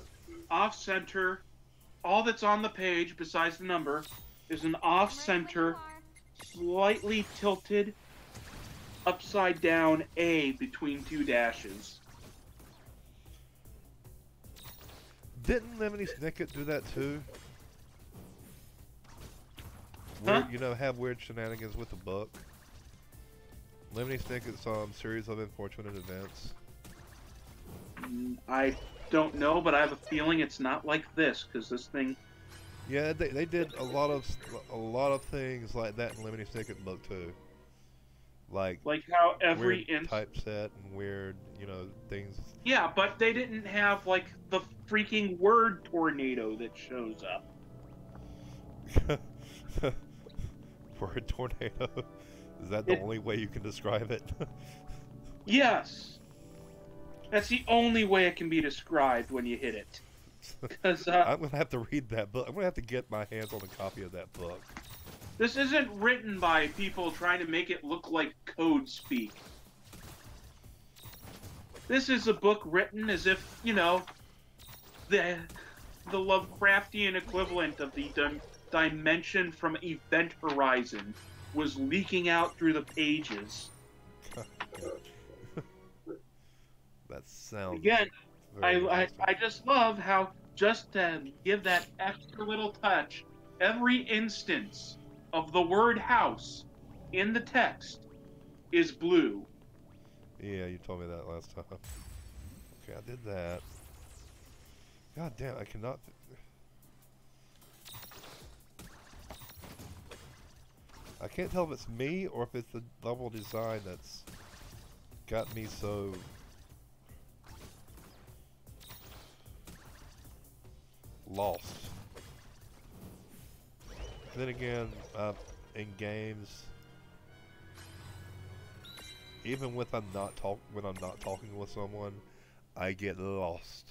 Off-center. All that's on the page, besides the number, is an off-center, slightly tilted, upside-down A between 2 dashes. Didn't Lemony Snicket do that too? Huh? Weird, have weird shenanigans with the book. Lemony Snicket's series of unfortunate events. I don't know, but I have a feeling it's not like this, because this thing... Yeah, they did a lot of things like that in Lemony Snicket book too. Like how every weird typeset and weird, things. Yeah, but they didn't have, like, the freaking word tornado that shows up. Word tornado? Is that the only way you can describe it? Yes. That's the only way it can be described when you hit it. Because I'm going to have to read that book. I'm going to have to get my hands on a copy of that book. This isn't written by people trying to make it look like code speak. This is a book written as if, the Lovecraftian equivalent of the dimension from Event Horizon was leaking out through the pages. That sounds... Again, I just love how, just to give that extra little touch, every instance of the word house in the text is blue. Yeah, you told me that last time. Okay, I did that. God damn, I cannot... I can't tell if it's me or if it's the level design that's got me so lost. Then again, in games, even when I'm not talking with someone, I get lost.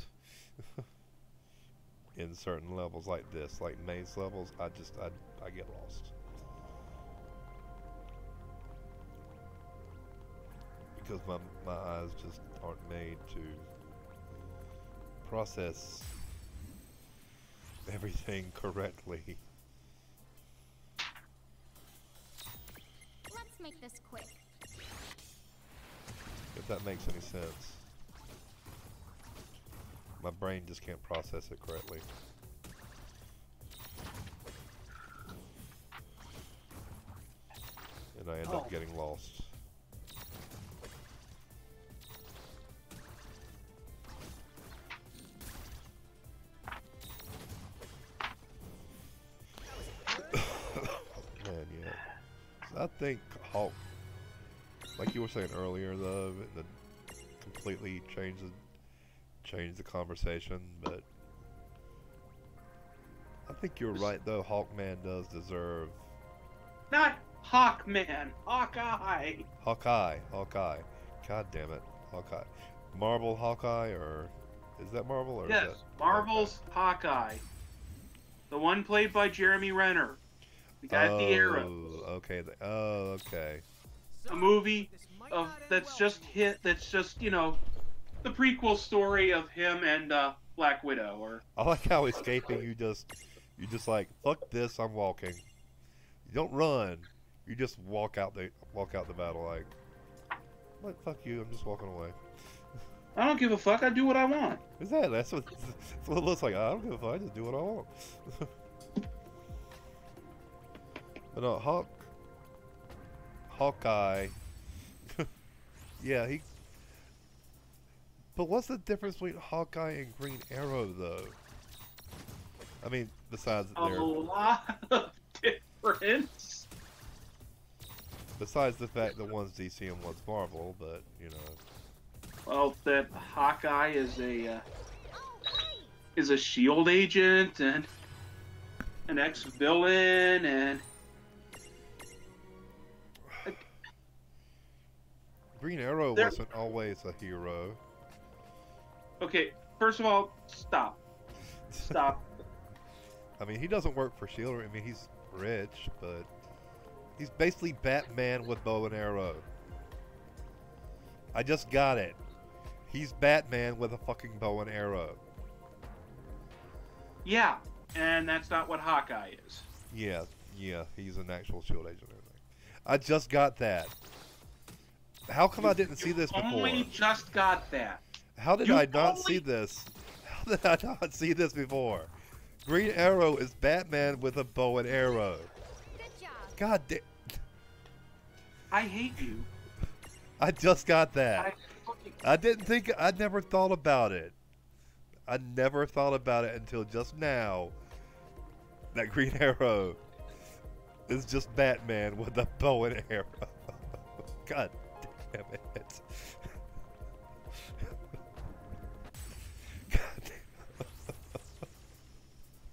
In certain levels like this, like maze levels, I get lost. Because my eyes just aren't made to process everything correctly. Let's make this quick. If that makes any sense. My brain just can't process it correctly. And I end up getting lost. Man, yeah. So I think Hulk, like you were saying earlier, though, that completely changed the conversation. But I think you're right, though. Hawkman does deserve. Not Hawkman, Hawkeye. Hawkeye. God damn it, Hawkeye. Marvel Hawkeye, or is that Marvel or Yes, is that Marvel's Hawkeye. The one played by Jeremy Renner. The guy with the arrows. Okay. Okay. A movie that's just you know, the prequel story of him and Black Widow. Or I like how escaping you just like, fuck this, I'm walking. You don't run. You just walk out the battle like fuck you, I'm just walking away. I don't give a fuck. I do what I want. That's what it looks like. I don't give a fuck. I just do what I want. But no, Hawkeye. Yeah, he. But what's the difference between Hawkeye and Green Arrow, though? I mean, besides A lot of difference. Besides the fact that one's DC and one's Marvel, but you know. Well, that Hawkeye is a Shield agent and an ex-villain and. Green Arrow wasn't always a hero. Okay, first of all, stop. I mean, he doesn't work for S.H.I.E.L.D. I mean, he's rich, but he's basically Batman with bow and arrow. I just got it. He's Batman with a fucking bow and arrow. Yeah, and that's not what Hawkeye is. Yeah, he's an actual S.H.I.E.L.D. agent and everything. I just got that. How come I didn't see this before? Only just got that. How did I not see this? How did I not see this before? Green Arrow is Batman with a bow and arrow. Good job. God damn. I hate you. I just got that. I never thought about it. I never thought about it until just now. That Green Arrow is just Batman with a bow and arrow. God damn it.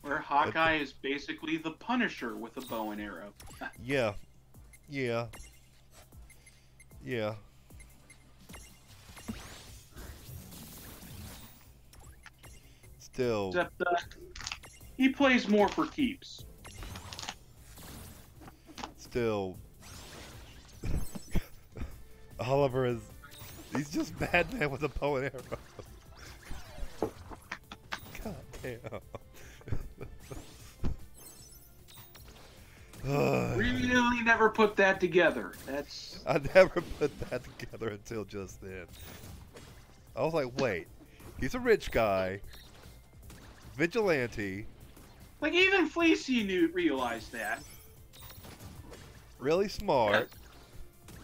Where Hawkeye is basically the Punisher with a bow and arrow. Yeah. Still. Except he plays more for keeps. Still. Oliver he's just Batman with a bow and arrow. God damn. Really never put that together. I never put that together until just then. I was like, wait, he's a rich guy, vigilante. Like even Fleacy realized that. Really smart.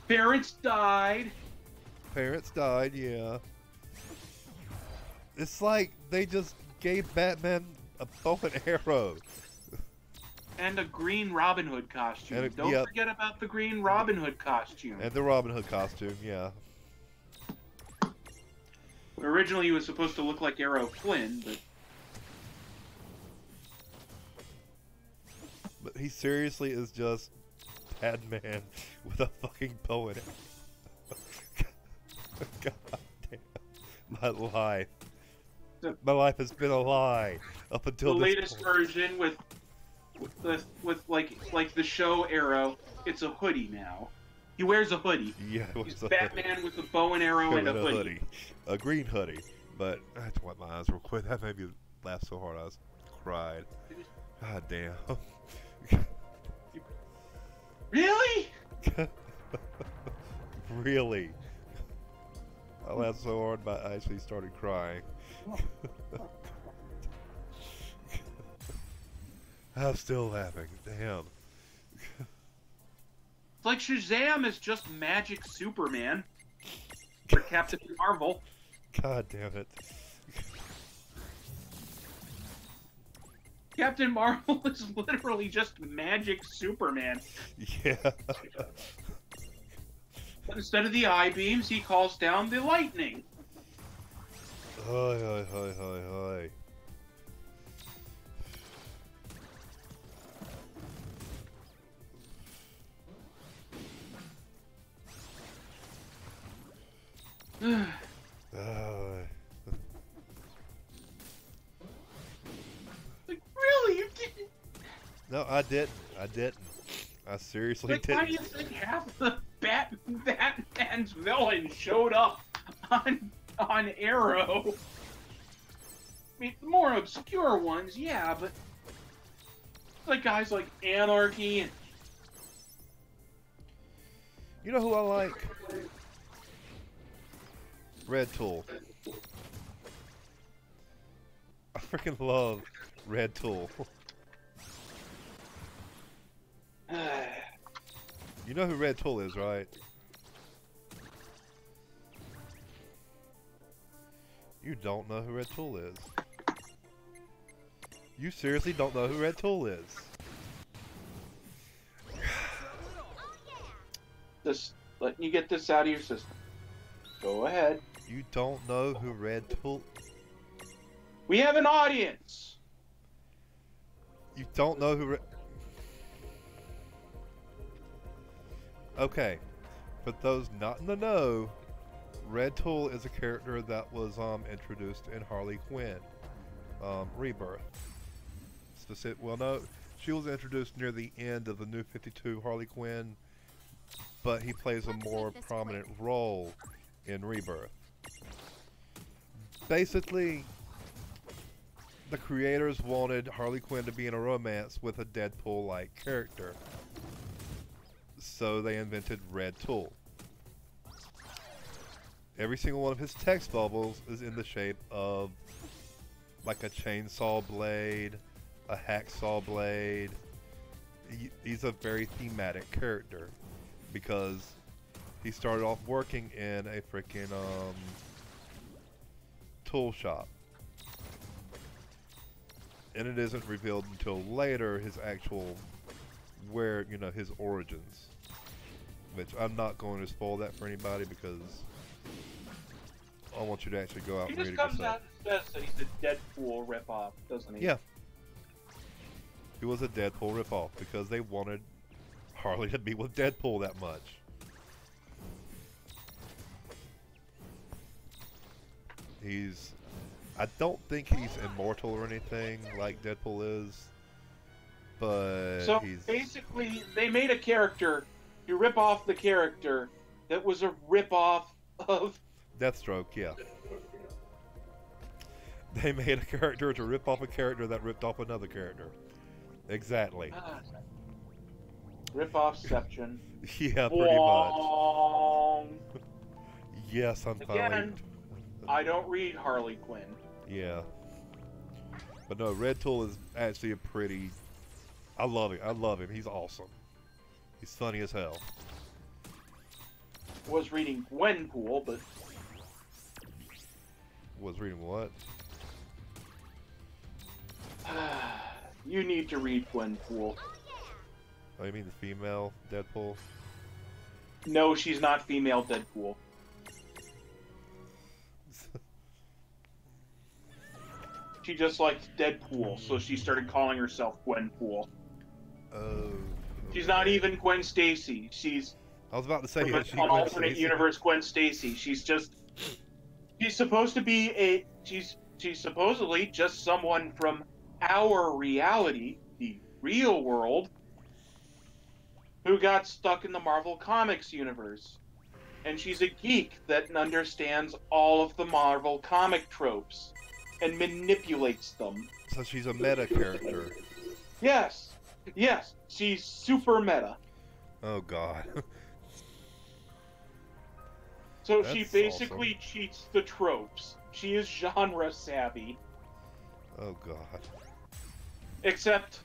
Parents died. Yeah. It's like they just gave Batman a bow and arrow. And a green Robin Hood costume. Don't forget about the green Robin Hood costume. And the Robin Hood costume, yeah. Originally he was supposed to look like Errol Flynn, but... But he seriously is just Batman with a fucking bow in it. God damn. My life. My life has been a lie up until The this latest point. version with like the show Arrow, it's a hoodie now. He wears a hoodie. Yeah, it He's was a Batman hoodie. with a bow and arrow and a With hoodie. a green hoodie. But I had to wipe my eyes real quick. That made me laugh so hard I cried. God damn. Really? Really? I laughed so hard I actually started crying. I'm still laughing. Damn. It's like Shazam is just Magic Superman. Or Captain Marvel. God damn it. Captain Marvel is literally just Magic Superman. Yeah. But instead of the eye beams, he calls down the lightning. Hi, hi, hi, hi, hi. Like, really? You didn't? No, I didn't. I didn't. I seriously Like, why didn't. do you think half the Batman's villains showed up on Arrow? I mean, the more obscure ones, yeah, but like guys like Anarchy and You know who I like? Red Tool. I freaking love Red Tool. You know who Red Tool is, right? You don't know who Red Tool is. You seriously don't know who Red Tool is. just letting you get this out of your system. Go ahead. You don't know who Red Tool... We have an audience. You don't know who Okay. For those not in the know, Red Tool is a character that was introduced in Harley Quinn. Rebirth. Well, no, she was introduced near the end of the New 52 Harley Quinn, but he plays a more prominent role in Rebirth. Basically, the creators wanted Harley Quinn to be in a romance with a Deadpool-like character, so they invented Red Tool. Every single one of his text bubbles is in the shape of like a chainsaw blade, a hacksaw blade. He's a very thematic character because he started off working in a freaking tool shop. And it isn't revealed until later his actual, his origins. Which I'm not going to spoil that for anybody because I want you to actually go out He and read just it comes yourself. out and says that he's a Deadpool ripoff, doesn't he? Yeah. He was a Deadpool ripoff because they wanted Harley to be with Deadpool that much. I don't think he's immortal or anything like Deadpool is, but So he's... basically, they made a character to rip off the character that was a ripoff of... Deathstroke, yeah. They made a character to rip off a character that ripped off another character. Exactly. Rip-offception. Yeah, pretty much. Wong. Yes, I'm finally... Again, I don't read Harley Quinn. Yeah. But no, Red Tool is actually a pretty... I love him. I love him. He's awesome. He's funny as hell. Was reading Gwenpool, but Was reading what? you need to read Gwenpool. Oh, you mean the female Deadpool? No, she's not female Deadpool. She just liked Deadpool, so she started calling herself Gwenpool. Oh. She's not even Gwen Stacy. She's I was about to say, from is she an Gwen alternate Stacy? universe Gwen Stacy. She's supposed to be she's supposedly just someone from our reality, the real world, who got stuck in the Marvel Comics universe. And she's a geek that understands all of the Marvel comic tropes and manipulates them. So she's a meta character. Yes, she's super meta. Oh god. So That's she basically cheats the tropes. She is genre savvy. Oh god. Except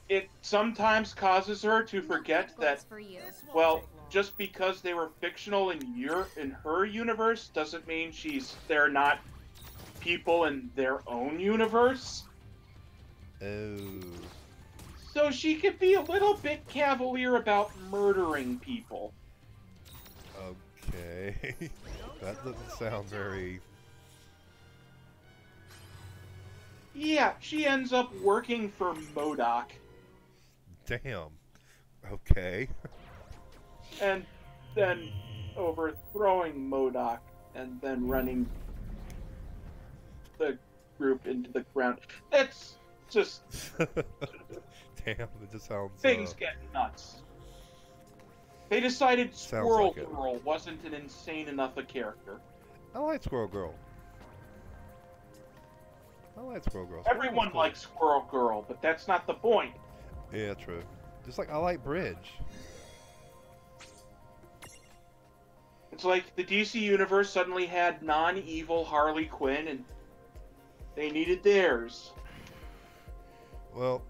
it sometimes causes her to forget that, well, just because they were fictional in her universe doesn't mean they're not people in their own universe. Oh. So she could be a little bit cavalier about murdering people. Okay. That doesn't sound very... Yeah, she ends up working for MODOK. Damn. Okay. And then overthrowing MODOK and then running the group into the ground. That's just... Damn, it just sounds... Things get nuts. They decided Squirrel like Girl wasn't an insane enough a character. I like Squirrel Girl. Everyone likes Squirrel Girl, but that's not the point. Yeah, true. Just like I like Bridge. It's like the DC Universe suddenly had non-evil Harley Quinn, and they needed theirs. Well,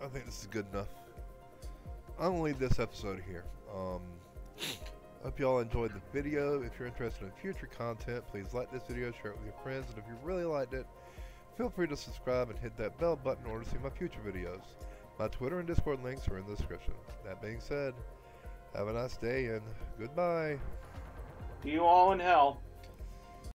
I think this is good enough. I'm gonna leave this episode here. Hope y'all enjoyed the video. If you're interested in future content, please like this video, share it with your friends, and if you really liked it, feel free to subscribe and hit that bell button in order to see my future videos. My Twitter and Discord links are in the description. That being said, have a nice day and goodbye. See you all in hell.